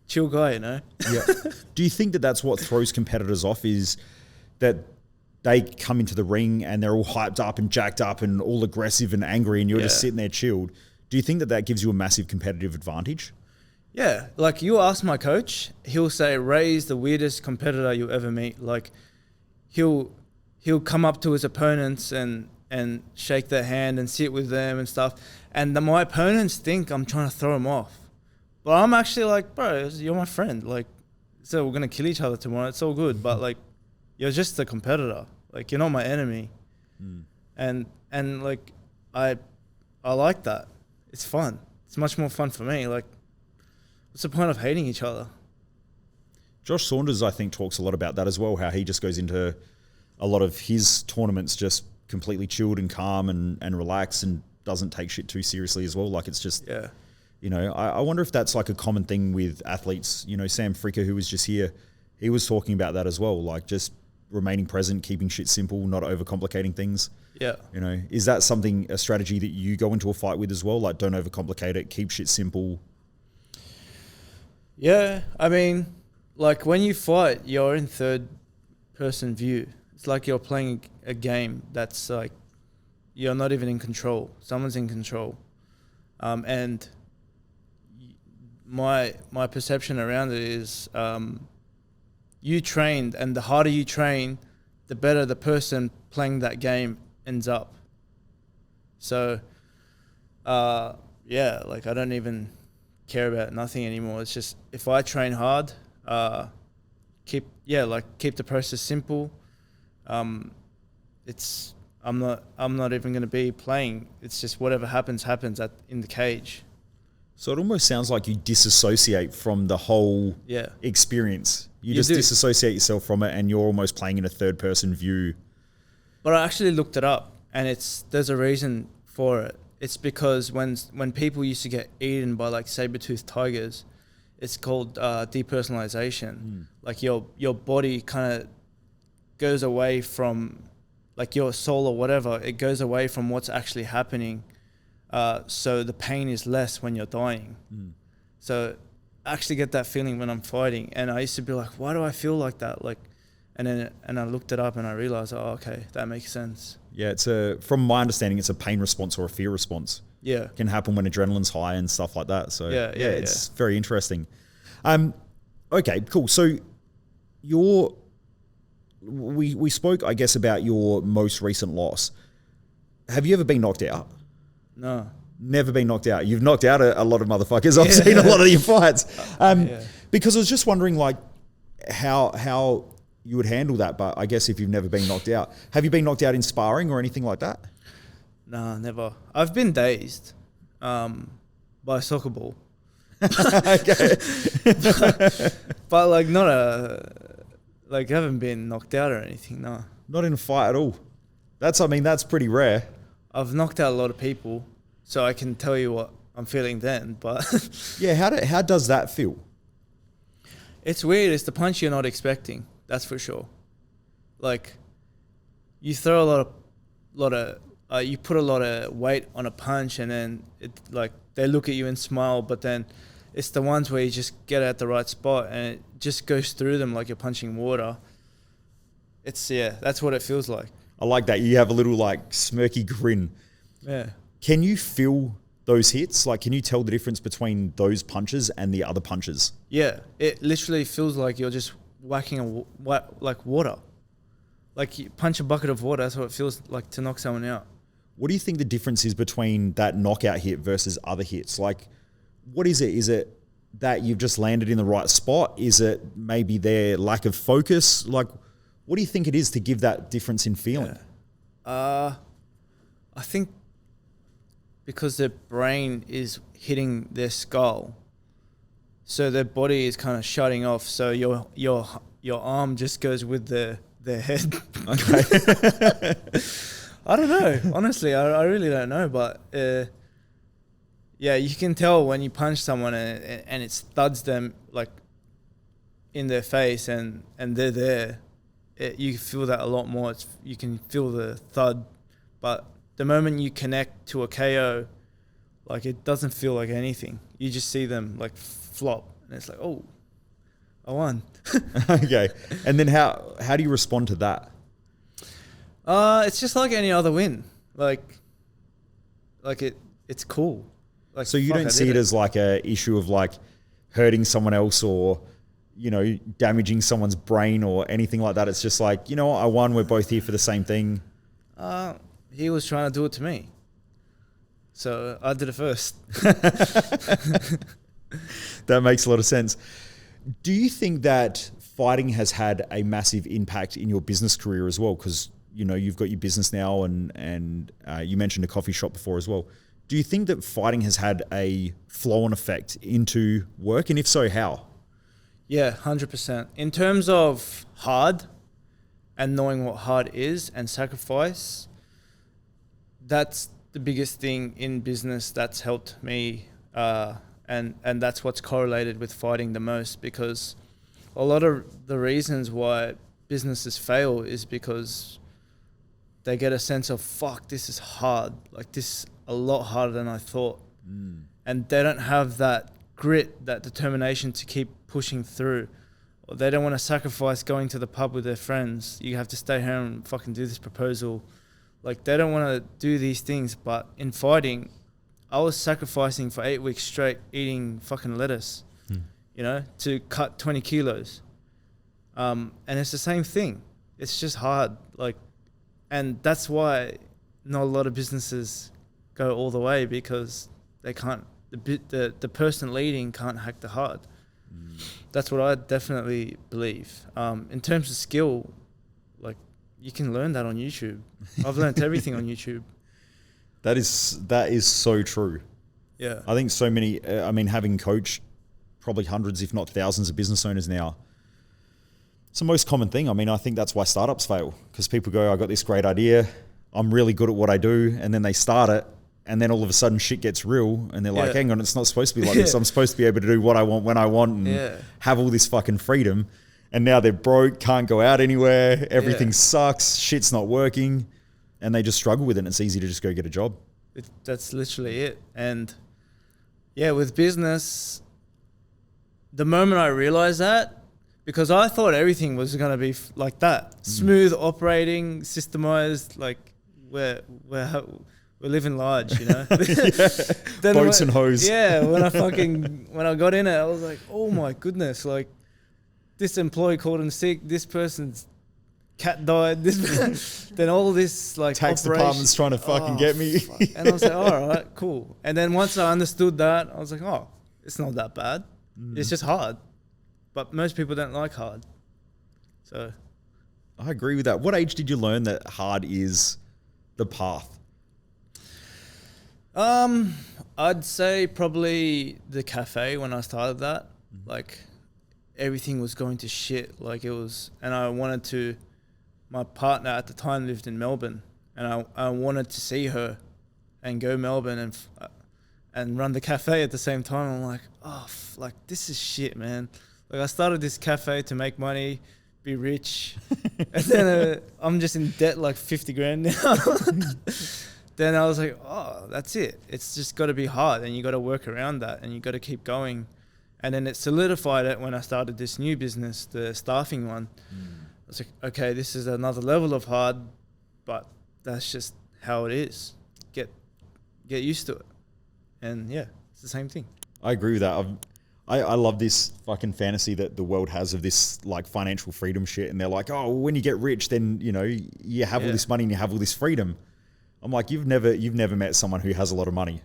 [SPEAKER 1] chill guy, you know?
[SPEAKER 4] Yeah. Do you think that that's what throws competitors off, is that they come into the ring and they're all hyped up and jacked up and all aggressive and angry, and you're just sitting there chilled? Do you think that gives you a massive competitive advantage?
[SPEAKER 1] Yeah. Like, you ask my coach, he'll say, Ray's the weirdest competitor you'll ever meet. Like, he'll come up to his opponents and shake their hand and sit with them and stuff. And my opponents think I'm trying to throw them off. But I'm actually like, bro, you're my friend. Like, so we're going to kill each other tomorrow. It's all good. But like, you're just a competitor. Like, you're not my enemy. And like, I like that. It's fun. It's much more fun for me. Like, what's the point of hating each other?
[SPEAKER 4] Josh Saunders, I think, talks a lot about that as well, how he just goes into a lot of his tournaments just completely chilled and calm and relaxed and doesn't take shit too seriously as well. Like, it's just, you know, I wonder if that's like a common thing with athletes. You know, Sam Fricker, who was just here, he was talking about that as well. Like, just remaining present, keeping shit simple, not overcomplicating things. Yeah. You know, is that a strategy that you go into a fight with as well? Like, don't overcomplicate it, keep shit simple.
[SPEAKER 1] Yeah, I mean, like when you fight, you're in third person view. It's like you're playing a game that's like you're not even in control. Someone's in control. And my perception around it is you trained, and the harder you train, the better the person playing that game ends up. So, yeah, like I don't even care about nothing anymore. It's just if I train hard, keep the process simple. I'm not even going to be playing. It's just whatever happens in the cage.
[SPEAKER 4] So it almost sounds like you disassociate from the whole experience. You just disassociate yourself from it, and you're almost playing in a third person view.
[SPEAKER 1] But I actually looked it up, and there's a reason for it. It's because when people used to get eaten by like saber-toothed tigers, it's called depersonalization. Like your body kind of goes away from, like your soul or whatever, it goes away from what's actually happening. So the pain is less when you're dying. So I actually get that feeling when I'm fighting. And I used to be like, why do I feel like that? Like, and I looked it up and I realized, oh, okay, that makes sense.
[SPEAKER 4] Yeah, from my understanding, it's a pain response or a fear response.
[SPEAKER 1] Yeah.
[SPEAKER 4] It can happen when adrenaline's high and stuff like that. So it's very interesting. Okay, cool. So we spoke, I guess, about your most recent loss. Have you ever been knocked out?
[SPEAKER 1] No.
[SPEAKER 4] Never been knocked out. You've knocked out a lot of motherfuckers. I've seen a lot of your fights. Because I was just wondering, like, how you would handle that. But I guess if you've never been knocked out, have you been knocked out in sparring or anything like that?
[SPEAKER 1] No, never. I've been dazed by a soccer ball.
[SPEAKER 4] Okay.
[SPEAKER 1] but like I haven't been knocked out or anything, no.
[SPEAKER 4] Not in a fight at all. That's pretty rare.
[SPEAKER 1] I've knocked out a lot of people, so I can tell you what I'm feeling then, but...
[SPEAKER 4] Yeah, how does that feel?
[SPEAKER 1] It's weird. It's the punch you're not expecting, that's for sure. Like, you throw you put a lot of weight on a punch, and then they look at you and smile, but then it's the ones where you just get at the right spot and it just goes through them like you're punching water. That's what it feels like.
[SPEAKER 4] I like that. You have a little like smirky grin.
[SPEAKER 1] Yeah.
[SPEAKER 4] Can you feel those hits? Like, can you tell the difference between those punches and the other punches?
[SPEAKER 1] Yeah. It literally feels like you're just whacking like water. Like you punch a bucket of water. That's what it feels like to knock someone out.
[SPEAKER 4] What do you think the difference is between that knockout hit versus other hits? Like, what is it? Is it that you've just landed in the right spot? Is it maybe their lack of focus? Like, what do you think it is to give that difference in feeling?
[SPEAKER 1] I think because their brain is hitting their skull, so their body is kind of shutting off. So your arm just goes with their head.
[SPEAKER 4] Okay.
[SPEAKER 1] I don't know. Honestly, I really don't know. But yeah, you can tell when you punch someone and it thuds them like in their face and they're there. You feel that a lot more. You can feel the thud, but the moment you connect to a KO, like it doesn't feel like anything. You just see them like flop, and it's like, oh, I won.
[SPEAKER 4] Okay, and then how do you respond to that?
[SPEAKER 1] It's just like any other win. Like it's cool. Like,
[SPEAKER 4] so you don't see it as like a issue of like hurting someone else or, you know, damaging someone's brain or anything like that. It's just like, you know what, I won. We're both here for the same thing.
[SPEAKER 1] He was trying to do it to me, so I did it first.
[SPEAKER 4] That makes a lot of sense. Do you think that fighting has had a massive impact in your business career as well? Because, you know, you've got your business now and you mentioned a coffee shop before as well. Do you think that fighting has had a flow-on effect into work? And if so, how?
[SPEAKER 1] Yeah, 100%. In terms of hard and knowing what hard is and sacrifice, that's the biggest thing in business that's helped me. And that's what's correlated with fighting the most, because a lot of the reasons why businesses fail is because they get a sense of, fuck, this is hard. Like, this is a lot harder than I thought. And they don't have that grit, that determination to keep pushing through. Or they don't want to sacrifice going to the pub with their friends. You have to stay home and fucking do this proposal. Like, they don't want to do these things. But in fighting, I was sacrificing for 8 weeks straight eating fucking lettuce, you know, to cut 20 kilos. And it's the same thing. It's just hard. Like, and that's why not a lot of businesses go all the way, because they can't, the person leading can't hack the hard. That's what I definitely believe. In terms of skill, like, you can learn that on YouTube. I've learned everything on YouTube.
[SPEAKER 4] That is so true.
[SPEAKER 1] Yeah.
[SPEAKER 4] I think so many, having coached probably hundreds, if not thousands of business owners now, it's the most common thing. I think that's why startups fail, because people go, I got this great idea, I'm really good at what I do, and then they start it, and then all of a sudden shit gets real, and they're like, hang on, it's not supposed to be like this. I'm supposed to be able to do what I want when I want and have all this fucking freedom. And now they're broke, can't go out anywhere, everything sucks, shit's not working, and they just struggle with it, and it's easy to just go get a job.
[SPEAKER 1] That's literally it. And yeah, with business, the moment I realized that, because I thought everything was going to be like that, smooth operating, systemized, like we're living large, you know.
[SPEAKER 4] Boats and hose.
[SPEAKER 1] Yeah, when I got in it, I was like, oh my goodness, like, this employee called in sick, this person's cat died, then all this, like,
[SPEAKER 4] tax department's trying to fucking get me.
[SPEAKER 1] And I was like, all right, cool. And then once I understood that, I was like, oh, it's not that bad. It's just hard. But most people don't like hard. So
[SPEAKER 4] I agree with that. What age did you learn that hard is the path?
[SPEAKER 1] I'd say probably the cafe when I started that. Like, everything was going to shit. Like, it was, and I wanted to, my partner at the time lived in Melbourne, and I wanted to see her and go Melbourne and run the cafe at the same time. I'm like, oh, like, this is shit, man. Like, I started this cafe to make money, be rich, and then I'm just in debt like 50 grand now. Then I was like, oh, that's it. It's just got to be hard, and you got to work around that, and you got to keep going. And then it solidified it when I started this new business, the staffing one. I was like, okay, this is another level of hard, but that's just how it is. Get used to it. And yeah, it's the same thing.
[SPEAKER 4] I agree with that. I love this fucking fantasy that the world has of this, like, financial freedom shit. And they're like, oh, when you get rich, then, you know, you have all this money and you have all this freedom. I'm like, you've never met someone who has a lot of money,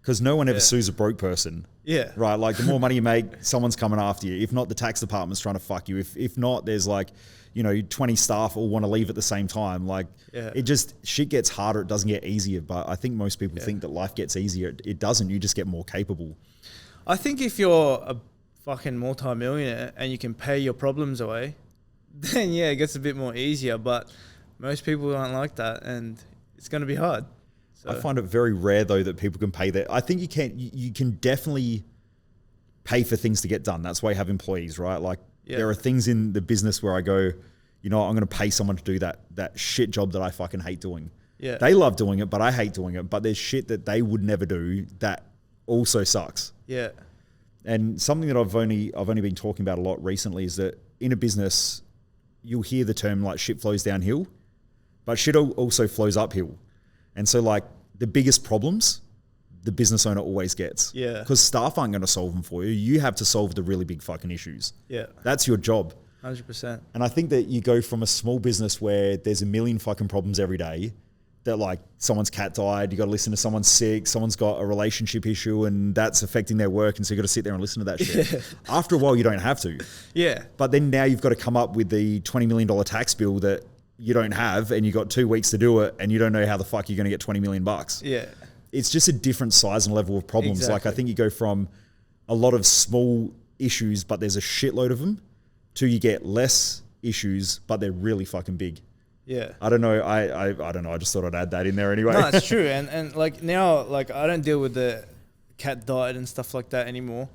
[SPEAKER 4] because no one ever sues a broke person. Yeah. Right. Like, the more money you make, someone's coming after you. If not, the tax department's trying to fuck you. If not, there's, like, you know, 20 staff all want to leave at the same time. Like, it just, shit gets harder. It doesn't get easier. But I think most people think that life gets easier. It doesn't. You just get more capable.
[SPEAKER 1] I think if you're a fucking multi-millionaire and you can pay your problems away, then yeah, it gets a bit more easier. But most people aren't like that, and it's going to be hard. So.
[SPEAKER 4] I find it very rare, though, that people can pay that. I think you can definitely pay for things to get done. That's why you have employees, right? Like, there are things in the business where I go, you know, I'm going to pay someone to do that shit job that I fucking hate doing. Yeah. They love doing it, but I hate doing it. But there's shit that they would never do that also sucks. Yeah. And something that I've only been talking about a lot recently is that in a business, you'll hear the term, like, shit flows downhill, but shit also flows uphill. And so, like, the biggest problems, the business owner always gets. Yeah. Because staff aren't going to solve them for you. You have to solve the really big fucking issues. Yeah. That's your job.
[SPEAKER 1] 100%.
[SPEAKER 4] And I think that you go from a small business where there's a million fucking problems every day, that, like, someone's cat died, you got to listen to someone's sick, someone's got a relationship issue, and that's affecting their work, and so you got to sit there and listen to that shit. After a while, you don't have to. Yeah. But then now you've got to come up with the $20 million tax bill that you don't have, and you got 2 weeks to do it, and you don't know how the fuck you're going to get $20 million. Yeah. It's just a different size and level of problems. Exactly. Like, I think you go from a lot of small issues, but there's a shitload of them, to you get less issues, but they're really fucking big. Yeah. I don't know. I don't know. I just thought I'd add that in there anyway.
[SPEAKER 1] No, it's true. And like, now, like, I don't deal with the cat died and stuff like that anymore.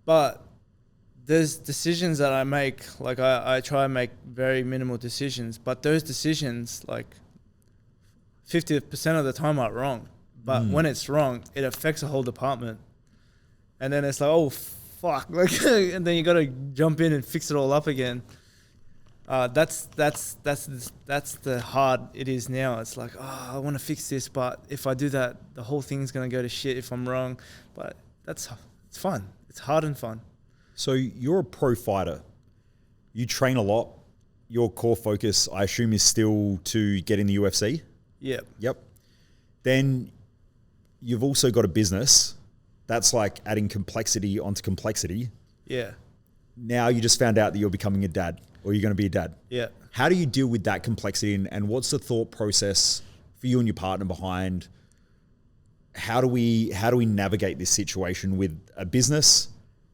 [SPEAKER 1] But there's decisions that I make, like, I try and make very minimal decisions, but those decisions, like, 50% of the time are wrong. But when it's wrong, it affects a whole department. and then it's like, oh fuck, like, and then you got to jump in and fix it all up again. That's the hard it is now. It's like, oh, I want to fix this, but if I do that, the whole thing's gonna go to shit if I'm wrong. But it's fun. It's hard and fun.
[SPEAKER 4] So you're a pro fighter. You train a lot. Your core focus, I assume, is still to get in the UFC? Yep. Then you've also got a business. That's like adding complexity onto complexity.
[SPEAKER 1] Yeah.
[SPEAKER 4] Now you just found out that you're becoming a dad, or you're going to be a dad.
[SPEAKER 1] Yeah.
[SPEAKER 4] How do you deal with that complexity, and what's the thought process for you and your partner behind how do we navigate this situation with a business,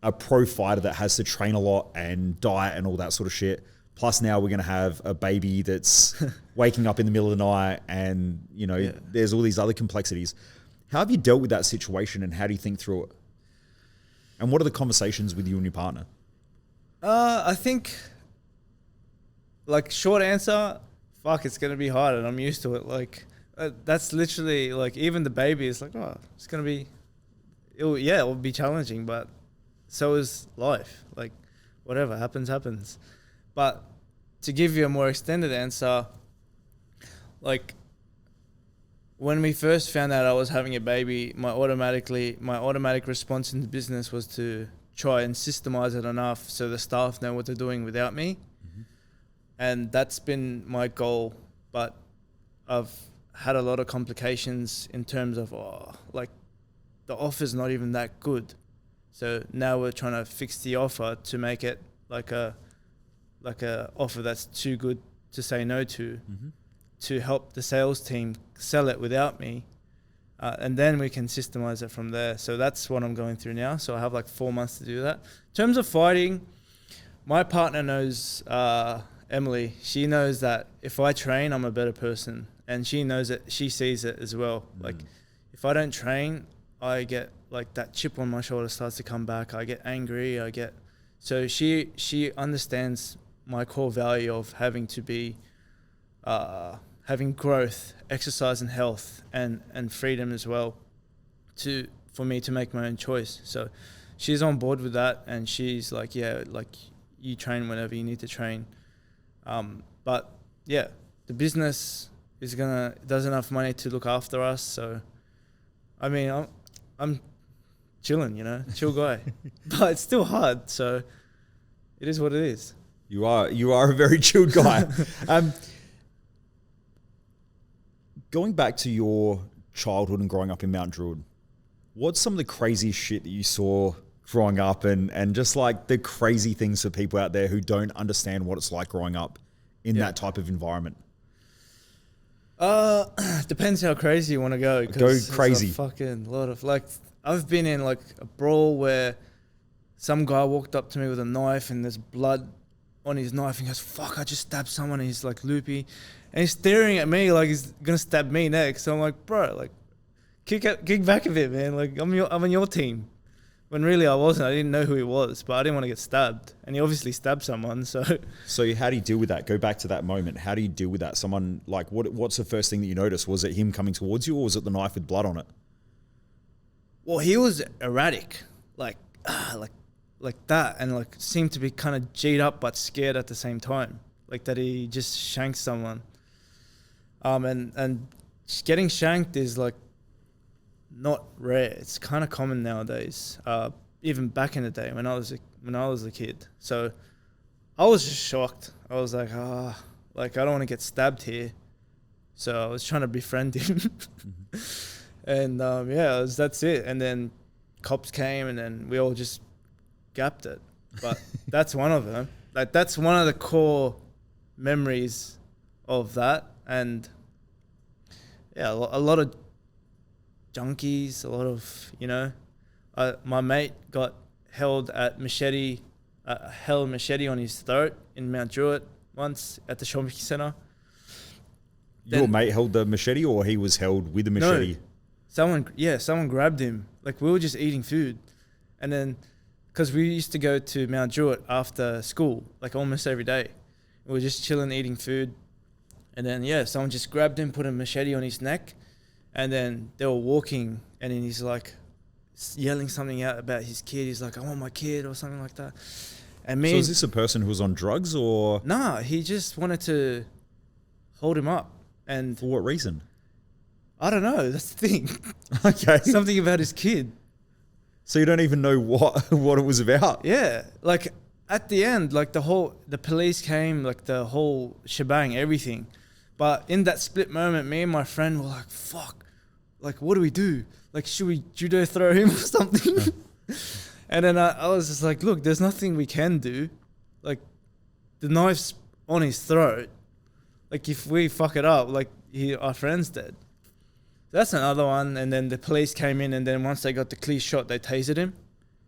[SPEAKER 4] a pro fighter that has to train a lot and diet and all that sort of shit? Plus now we're going to have a baby that's waking up in the middle of the night, and there's all these other complexities. How have you dealt with that situation, and how do you think through it? And what are the conversations with you and your partner?
[SPEAKER 1] I think, like, short answer, fuck, it's going to be hard, and I'm used to it. Like, that's literally, like, even the baby is like, oh, it's going to be, it will be challenging, but so is life. Like, whatever happens. But to give you a more extended answer, like, when we first found out I was having a baby, my automatic response in the business was to try and systemize it enough so the staff know what they're doing without me. Mm-hmm. And that's been my goal. But I've had a lot of complications in terms of, the offer's not even that good. So now we're trying to fix the offer to make it like a offer that's too good to say no to, mm-hmm. to help the sales team sell it without me. And then we can systemize it from there. So that's what I'm going through now. So I have like 4 months to do that. In terms of fighting, my partner knows, Emily, she knows that if I train, I'm a better person. And she knows it, she sees it as well. Mm. Like, if I don't train, I get like that chip on my shoulder starts to come back. I get angry, so she understands my core value of having to be, having growth, exercise and health, and freedom as well, for me to make my own choice. So she's on board with that, and she's like, yeah, like, you train whenever you need to train. But yeah, the business does enough money to look after us. So, I mean, I'm chilling, chill guy, but it's still hard. So it is what it is.
[SPEAKER 4] You are a very chilled guy. Going back to your childhood and growing up in Mount Druitt, what's some of the craziest shit that you saw growing up, and just like the crazy things for people out there who don't understand what it's like growing up in that type of environment?
[SPEAKER 1] Depends how crazy you want to go.
[SPEAKER 4] Go crazy.
[SPEAKER 1] It's a fucking lot of, like, I've been in like a brawl where some guy walked up to me with a knife and there's blood on his knife and he goes, fuck, I just stabbed someone, and he's like loopy. And he's staring at me like he's going to stab me next. So I'm like, bro, like, kick back a bit, man. Like, I'm on your team. When really I wasn't. I didn't know who he was, but I didn't want to get stabbed. And he obviously stabbed someone, so...
[SPEAKER 4] So how do you deal with that? Go back to that moment. How do you deal with that? Someone, like, what's the first thing that you noticed? Was it him coming towards you, or was it the knife with blood on it?
[SPEAKER 1] Well, he was erratic. Like that, and like seemed to be kind of G'd up but scared at the same time. Like that he just shanked someone. And getting shanked is like not rare. It's kind of common nowadays. Even back in the day when I was a kid. So I was just shocked. I was like, like, I don't want to get stabbed here. So I was trying to befriend him. And that's it. And then cops came, and then we all just gapped it. But that's one of them. Like, that's one of the core memories of that. And yeah, a lot of junkies, a lot of, my mate got held a machete on his throat in Mount Druitt once at the shopping centre.
[SPEAKER 4] Your mate held the machete, or he was held with the machete?
[SPEAKER 1] No, someone grabbed him. Like, we were just eating food. And then, because we used to go to Mount Druitt after school, like almost every day. We were just chilling, eating food. And then, someone just grabbed him, put a machete on his neck. And then they were walking, and then he's like, yelling something out about his kid. He's like, I want my kid or something like that. And me,
[SPEAKER 4] So is this a person who was on drugs or
[SPEAKER 1] nah, he just wanted to hold him up. And
[SPEAKER 4] for what reason?
[SPEAKER 1] I don't know. That's the thing.
[SPEAKER 4] Okay.
[SPEAKER 1] Something about his kid.
[SPEAKER 4] So you don't even know what it was about.
[SPEAKER 1] Yeah. Like at the end, like the police came, like the whole shebang, everything. But in that split moment, me and my friend were like, fuck, like, what do we do? Like, should we judo throw him or something? And then I was just like, look, there's nothing we can do. Like, the knife's on his throat. Like, if we fuck it up, like, our friend's dead. That's another one. And then the police came in, and then once they got the clear shot, they tasered him.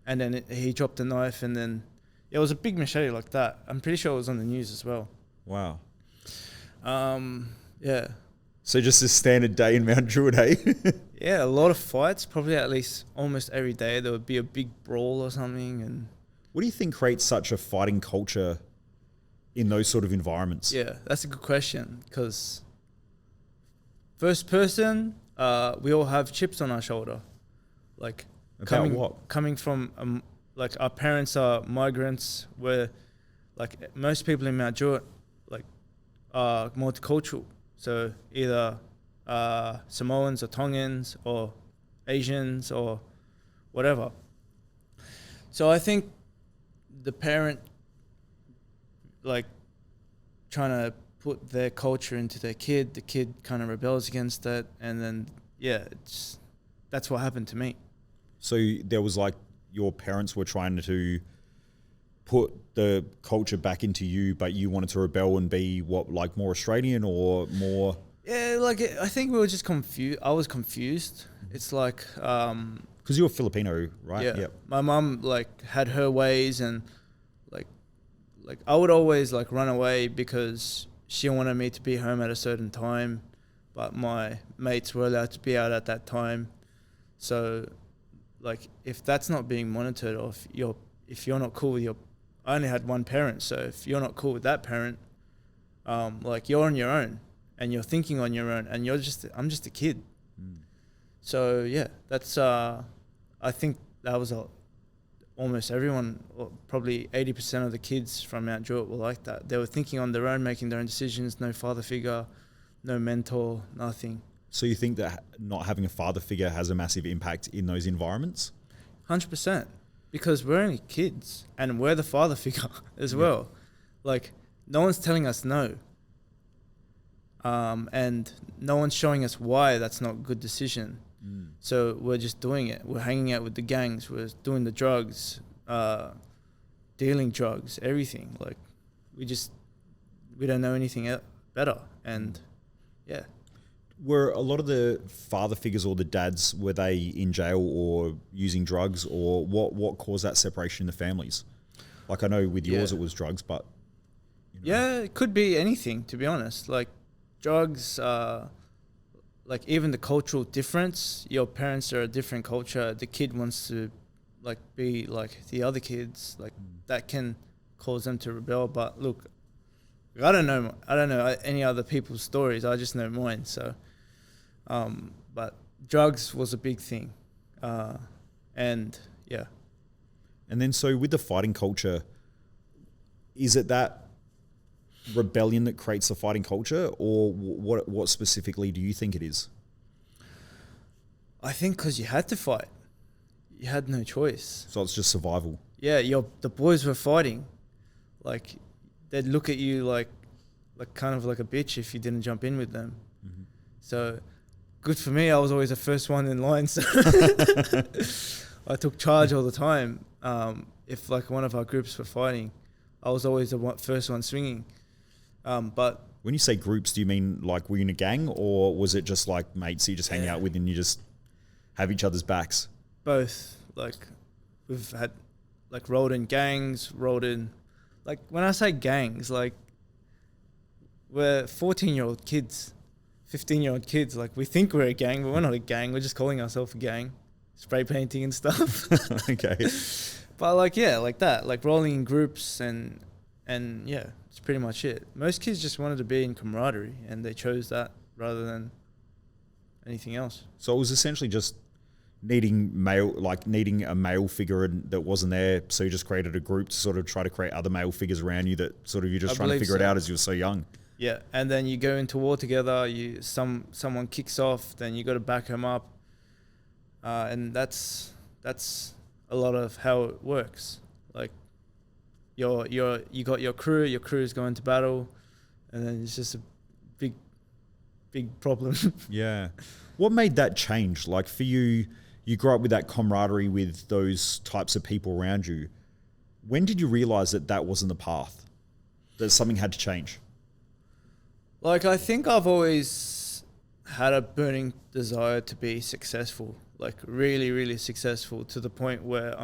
[SPEAKER 1] And then he dropped the knife, and then it was a big machete like that. I'm pretty sure it was on the news as well.
[SPEAKER 4] Wow.
[SPEAKER 1] Yeah.
[SPEAKER 4] So just a standard day in Mount Druitt, eh?
[SPEAKER 1] Yeah, a lot of fights. Probably at least almost every day there would be a big brawl or something. And
[SPEAKER 4] What do you think creates such a fighting culture in those sort of environments?
[SPEAKER 1] yeah, that's a good question. Because first person, we all have chips on our shoulder. Like
[SPEAKER 4] About what?
[SPEAKER 1] coming from like our parents are migrants. Where like most people in Mount Druitt like are multicultural. So either Samoans or Tongans or Asians or whatever. So I think the parent like trying to put their culture into their kid, the kid kind of rebels against it, and then that's what happened to me.
[SPEAKER 4] So there was like your parents were trying to put the culture back into you, but you wanted to rebel and be what, like more Australian or more?
[SPEAKER 1] Yeah, like I think we were just confused. I was confused. It's like
[SPEAKER 4] Because you're Filipino, right?
[SPEAKER 1] yeah,
[SPEAKER 4] Yep.
[SPEAKER 1] my mum like had her ways, and like I would always like run away because she wanted me to be home at a certain time, but my mates were allowed to be out at that time. So like if that's not being monitored, or if you're not cool with your, I only had one parent, so if you're not cool with that parent, like you're on your own and you're thinking on your own, and I'm just a kid. So yeah, that's I think that was almost everyone, or probably 80% of the kids from Mount Druitt were like that. They were thinking on their own, making their own decisions, no father figure, no mentor, nothing.
[SPEAKER 4] So you think that not having a father figure has a massive impact in those environments?
[SPEAKER 1] 100%, because we're only kids and we're the father figure as well. Like no one's telling us no. And no one's showing us why that's not a good decision. So we're just doing it. We're hanging out with the gangs. We're doing the drugs, dealing drugs, everything. Like we don't know anything better. And yeah.
[SPEAKER 4] Were a lot of the father figures or the dads, were they in jail or using drugs, or what caused that separation in the families? Like I know with yours it was drugs, but
[SPEAKER 1] Yeah, it could be anything, to be honest. Like drugs, like even the cultural difference. Your parents are a different culture. The kid wants to like be like the other kids. Like that can cause them to rebel. But look, I don't know any other people's stories. I just know mine. So, but drugs was a big thing, and yeah.
[SPEAKER 4] And then so with the fighting culture, is it that rebellion that creates the fighting culture, or what specifically do you think it is?
[SPEAKER 1] I think because you had to fight. You had no choice.
[SPEAKER 4] So it's just survival.
[SPEAKER 1] Yeah, the boys were fighting. Like, they'd look at you like kind of like a bitch if you didn't jump in with them. Mm-hmm. So, good for me. I was always the first one in line. So I took charge all the time. If like one of our groups were fighting, I was always the first one swinging. But
[SPEAKER 4] when you say groups, do you mean like were you in a gang, or was it just like mates you just hang out with and you just have each other's backs?
[SPEAKER 1] Both. Like we've had like rolled in gangs, like when I say gangs, like we're 14-year-old kids, 15-year-old kids. Like we think we're a gang, but we're not a gang. We're just calling ourselves a gang, spray painting and stuff.
[SPEAKER 4] Okay.
[SPEAKER 1] But like yeah, like that, like rolling in groups and yeah. That's pretty much it. Most kids just wanted to be in camaraderie, and they chose that rather than anything else.
[SPEAKER 4] So it was essentially just needing a male figure that wasn't there, so you just created a group to sort of try to create other male figures around you that sort of you're just trying to figure it out as you were so young.
[SPEAKER 1] Yeah, and then you go into war together. Someone kicks off, then you got to back him up, and that's a lot of how it works. Like you got your crew. Your crew is going to battle, and then it's just a big problem.
[SPEAKER 4] Yeah. What made that change? Like for you, you grew up with that camaraderie with those types of people around you. When did you realize that wasn't the path? That something had to change?
[SPEAKER 1] Like, I think I've always had a burning desire to be successful, like really, really successful, to the point where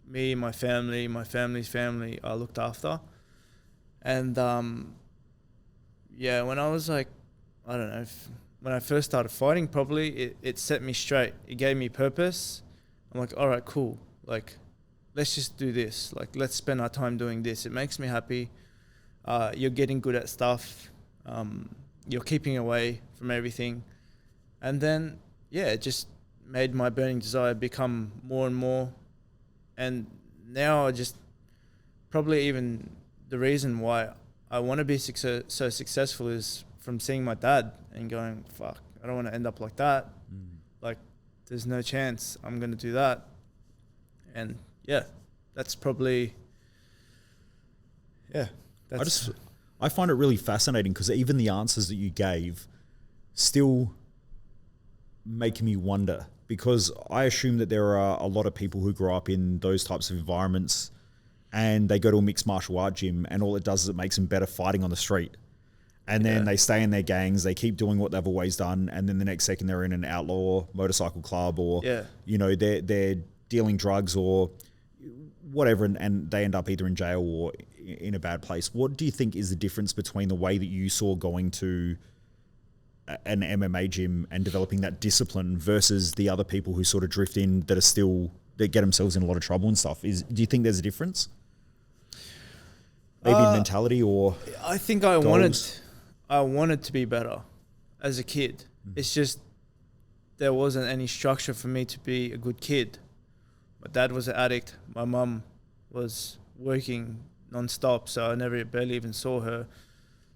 [SPEAKER 1] my family's family are looked after. And when I was like, I don't know, when I first started fighting, probably it set me straight. It gave me purpose. I'm like, all right, cool. Like, let's just do this. Like, let's spend our time doing this. It makes me happy. You're getting good at stuff. You're keeping away from everything. And then, it just made my burning desire become more and more. And now probably even the reason why I want to be so successful is from seeing my dad and going, fuck, I don't want to end up like that. Like, there's no chance I'm going to do that. And that's probably,
[SPEAKER 4] I find it really fascinating because even the answers that you gave still make me wonder, because I assume that there are a lot of people who grow up in those types of environments and they go to a mixed martial art gym and all it does is it makes them better fighting on the street. And then they stay in their gangs, they keep doing what they've always done, and then the next second they're in an outlaw motorcycle club or, they're dealing drugs or whatever, and they end up either in jail or in a bad place. What do you think is the difference between the way that you saw going to an MMA gym and developing that discipline versus the other people who sort of drift in that get themselves in a lot of trouble and stuff? Do you think there's a difference? Maybe in mentality or
[SPEAKER 1] I think I wanted to be better as a kid. It's just there wasn't any structure for me to be a good kid. My dad was an addict. My mum was working non-stop, so I barely even saw her.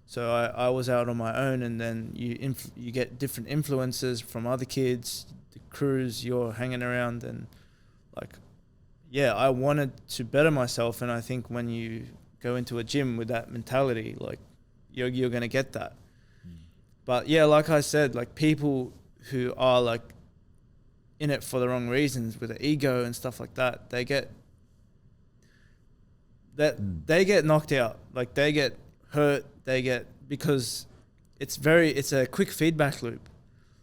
[SPEAKER 1] So I was out on my own, and then you get different influences from other kids, the crews you're hanging around, and I wanted to better myself. And I think when you go into a gym with that mentality, like you're gonna get that. But like I said, like people who are like in it for the wrong reasons with the ego and stuff like that, they get knocked out. Like they get hurt, because it's a quick feedback loop.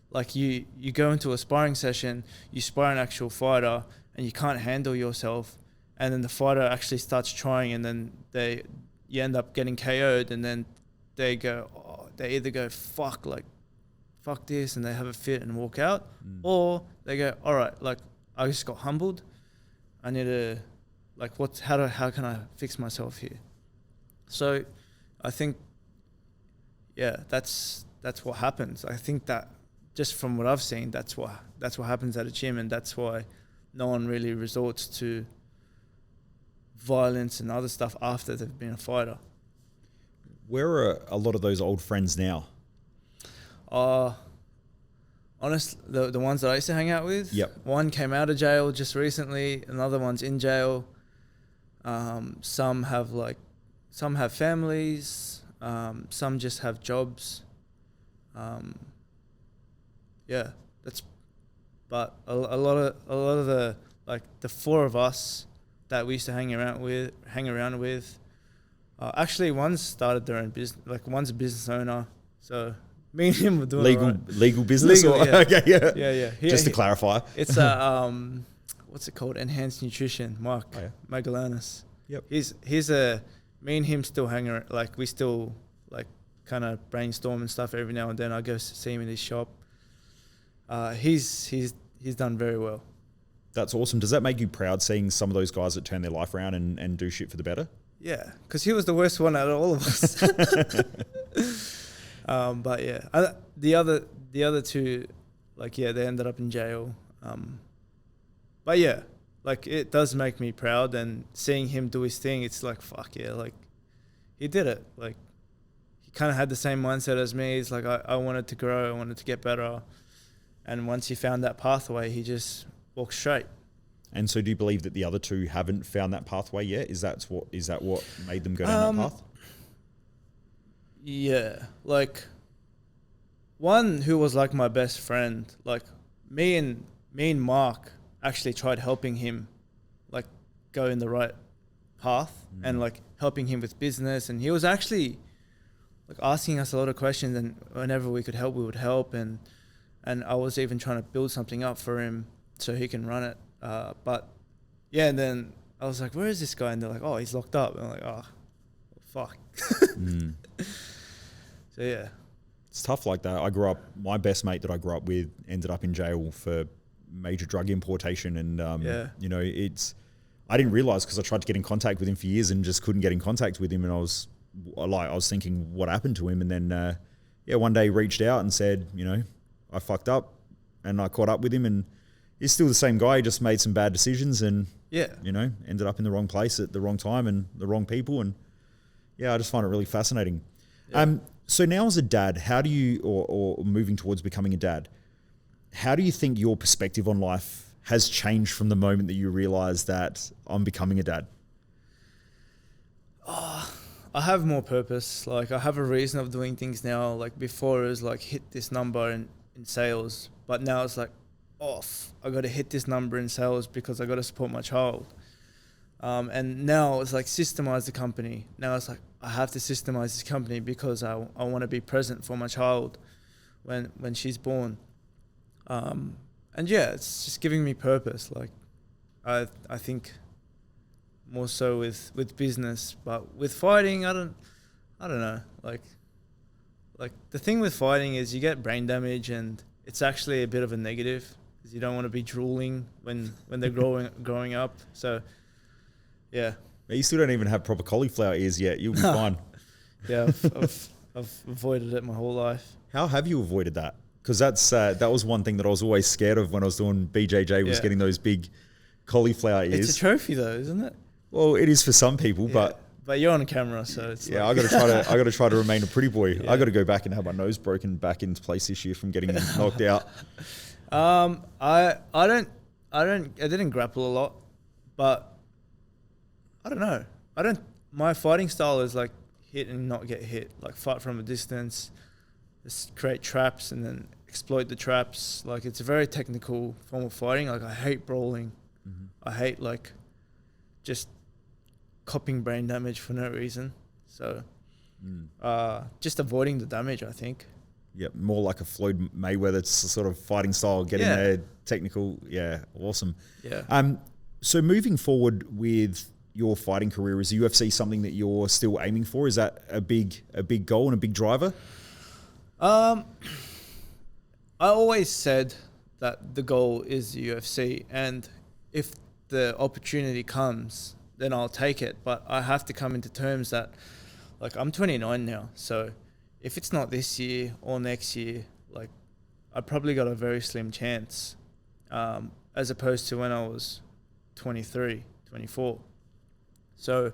[SPEAKER 1] Like you go into a sparring session, you spar an actual fighter and you can't handle yourself, and then the fighter actually starts trying, and then you end up getting KO'd, and then they either go fuck this and they have a fit and walk out, or they go, all right, like I just got humbled, I need to how can I fix myself here? So I think that's what happens. I think that just from what I've seen, that's what happens at a gym, and that's why no one really resorts to violence and other stuff after they've been a fighter.
[SPEAKER 4] Where are a lot of those old friends now?
[SPEAKER 1] Honestly, the ones that I used to hang out with, one came out of jail just recently, another one's in jail. Some have families, some just have jobs. But a lot of the the four of us that we used to hang around with. Actually, one's started their own business. Like one's a business owner, so me and him were doing
[SPEAKER 4] legal business. Okay,
[SPEAKER 1] yeah.
[SPEAKER 4] Just to clarify,
[SPEAKER 1] it's what's it called? Enhanced Nutrition. Mark Magalanis.
[SPEAKER 4] Yep.
[SPEAKER 1] Me and him still hang around. Like we still kind of brainstorm and stuff every now and then. I go see him in his shop. He's done very well.
[SPEAKER 4] That's awesome. Does that make you proud seeing some of those guys that turn their life around and do shit for the better?
[SPEAKER 1] Yeah, because he was the worst one out of all of us. But yeah, the other two, they ended up in jail. But yeah, like it does make me proud, and seeing him do his thing, it's like, fuck yeah, like he did it. Like he kind of had the same mindset as me. It's like, I wanted to grow, I wanted to get better. And once he found that pathway, he just walked straight.
[SPEAKER 4] And so do you believe that the other two haven't found that pathway yet? Is that what made them go down that path?
[SPEAKER 1] Yeah, like one who was like my best friend, like me and Mark actually tried helping him like go in the right path and like helping him with business, and he was actually like asking us a lot of questions, and whenever we could help, we would help, and I was even trying to build something up for him so he can run it. But yeah, and then I was like, where is this guy? And they're like, oh, he's locked up. And I'm like, oh, fuck. So yeah.
[SPEAKER 4] It's tough like that. My best mate that I grew up with ended up in jail for major drug importation. And, you know, I didn't realize, because I tried to get in contact with him for years and just couldn't get in contact with him. And I was thinking, what happened to him? And then, one day he reached out and said, you know, I fucked up, and I caught up with him, and he's still the same guy. He just made some bad decisions and, you know, ended up in the wrong place at the wrong time and the wrong people. And yeah, I just find it really fascinating. Yeah. So now as a dad, how do you, or moving towards becoming a dad, how do you think your perspective on life has changed from the moment that you realize that I'm becoming a dad?
[SPEAKER 1] I have more purpose. Like I have a reason of doing things now. Like before it was like hit this number in sales, but now it's like, I got to hit this number in sales because I got to support my child. And now it's like systemize the company. Now it's like I have to systemize this company because I want to be present for my child when she's born. And yeah, it's just giving me purpose. Like I think more so with business, but with fighting, I don't know. Like the thing with fighting is you get brain damage, and it's actually a bit of a negative because you don't want to be drooling when they're growing up. So yeah.
[SPEAKER 4] You still don't even have proper cauliflower ears yet. You'll be fine.
[SPEAKER 1] Yeah, I've avoided it my whole life.
[SPEAKER 4] How have you avoided that? Because that was one thing that I was always scared of when I was doing BJJ, was getting those big cauliflower ears.
[SPEAKER 1] It's a trophy though, isn't it?
[SPEAKER 4] Well, it is for some people, but
[SPEAKER 1] you're on camera, so it's
[SPEAKER 4] I got to try to remain a pretty boy. I got to go back and have my nose broken back into place this year from getting knocked out.
[SPEAKER 1] I didn't grapple a lot, but I don't know. My fighting style is like hit and not get hit, like fight from a distance, just create traps and then exploit the traps. Like it's a very technical form of fighting. Like I hate brawling. I hate like just copping brain damage for no reason. So just avoiding the damage, I think.
[SPEAKER 4] Yeah, more like a Floyd Mayweather sort of fighting style, getting there, technical. Yeah, awesome.
[SPEAKER 1] Yeah.
[SPEAKER 4] So moving forward with your fighting career, is the UFC something that you're still aiming for? Is that a big goal and a big driver?
[SPEAKER 1] I always said that the goal is the UFC, and if the opportunity comes, then I'll take it. But I have to come into terms that, like, I'm 29 now, so if it's not this year or next year, like, I probably got a very slim chance, as opposed to when I was 23, 24. So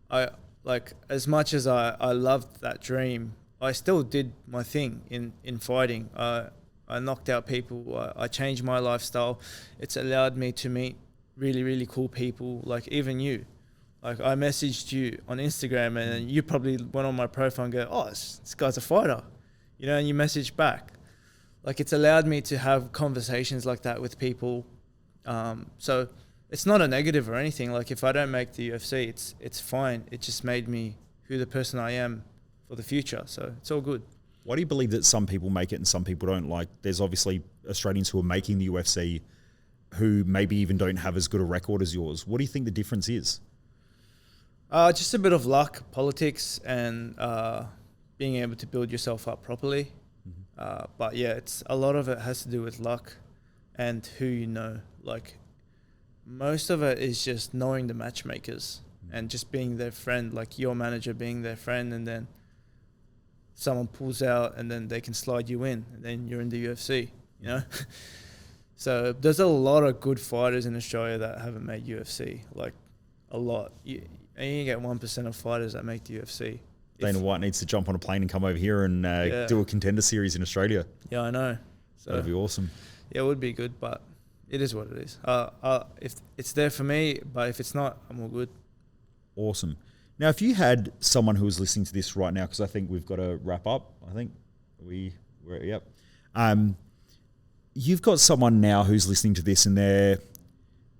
[SPEAKER 1] I, like, as much as I loved that dream, I still did my thing in fighting. I knocked out people. I changed my lifestyle. It's allowed me to meet really, really cool people, like even you. Like I messaged you on Instagram, and you probably went on my profile and go, oh, this guy's a fighter, you know, and you messaged back. Like it's allowed me to have conversations like that with people. So it's not a negative or anything. Like if I don't make the UFC, it's fine. It just made me who the person I am for the future. So it's all good.
[SPEAKER 4] Why do you believe that some people make it and some people don't? Like there's obviously Australians who are making the UFC who maybe even don't have as good a record as yours. What do you think the difference is?
[SPEAKER 1] Just a bit of luck, politics, and being able to build yourself up properly. But yeah, a lot of it has to do with luck and who you know. Like most of it is just knowing the matchmakers and just being their friend, like your manager being their friend, and then someone pulls out and then they can slide you in and then you're in the UFC, you know? So there's a lot of good fighters in Australia that haven't made UFC, like a lot. And you get 1% of fighters that make the UFC.
[SPEAKER 4] Dana White needs to jump on a plane and come over here and do a contender series in Australia.
[SPEAKER 1] Yeah, I know. So,
[SPEAKER 4] that'd be awesome.
[SPEAKER 1] Yeah, it would be good, but it is what it is. If it's there for me, but if it's not, I'm all good.
[SPEAKER 4] Awesome. Now, if you had someone who was listening to this right now, because I think we've got to wrap up. I think yep. You've got someone now who's listening to this and they're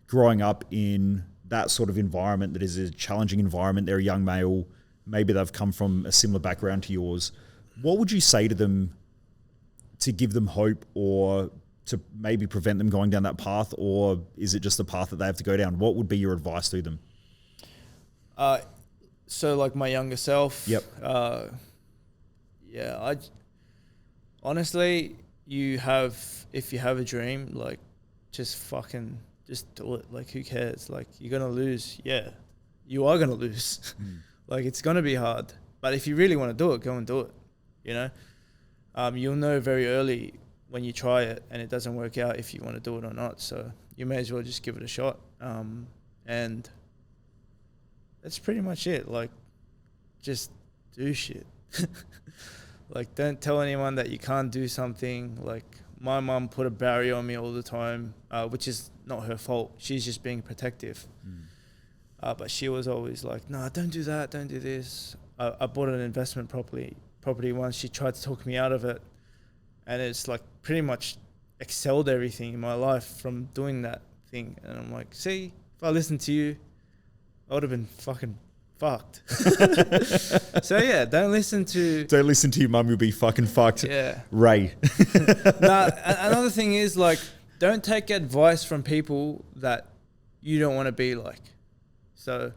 [SPEAKER 4] growing up in that sort of environment that is a challenging environment. They're a young male. Maybe they've come from a similar background to yours. What would you say to them to give them hope or to maybe prevent them going down that path? Or is it just the path that they have to go down? What would be your advice to them?
[SPEAKER 1] So like my younger self.
[SPEAKER 4] Yep.
[SPEAKER 1] Honestly, if you have a dream, like just do it. Like, who cares? Like, you're going to lose. Yeah, you are going to lose. Like, it's going to be hard. But if you really want to do it, go and do it. You know, you'll know very early when you try it and it doesn't work out if you want to do it or not. So you may as well just give it a shot. And that's pretty much it. Like, just do shit. Like, don't tell anyone that you can't do something. Like, my mum put a barrier on me all the time, which is not her fault. She's just being protective. But she was always like, no, don't do that, don't do this. I bought an investment property once. She tried to talk me out of it. And it's like pretty much excelled everything in my life from doing that thing. And I'm like, see, if I listened to you, I would have been fucking fucked. So yeah, don't listen to
[SPEAKER 4] your mum, you'll be fucking fucked.
[SPEAKER 1] Yeah.
[SPEAKER 4] Ray.
[SPEAKER 1] Another thing is, like, don't take advice from people that you don't want to be like. So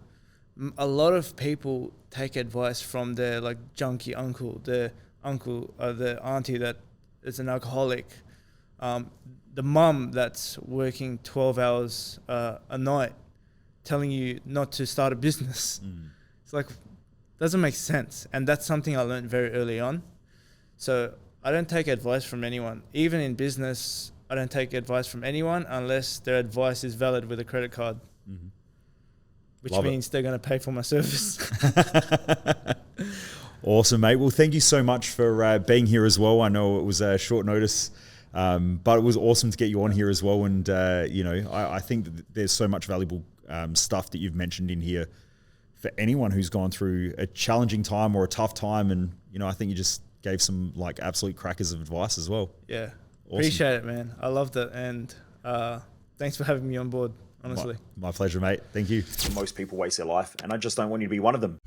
[SPEAKER 1] a lot of people take advice from their like junkie uncle, their auntie that is an alcoholic, the mum that's working 12 hours a night telling you not to start a business. It's like, doesn't make sense. And that's something I learned very early on. So I don't take advice from anyone. Even in business, I don't take advice from anyone unless their advice is valid with a credit card. Which means they're going to pay for my service.
[SPEAKER 4] Awesome, mate. Well, thank you so much for being here as well. I know it was a short notice, but it was awesome to get you on here as well. And, I think that there's so much valuable stuff that you've mentioned in here for anyone who's gone through a challenging time or a tough time. And, I think you just gave some like absolute crackers of advice as well.
[SPEAKER 1] Yeah.
[SPEAKER 4] Awesome.
[SPEAKER 1] Appreciate it, man. I loved it. And thanks for having me on board. Honestly.
[SPEAKER 4] My pleasure, mate. Thank you. Most people waste their life, and I just don't want you to be one of them.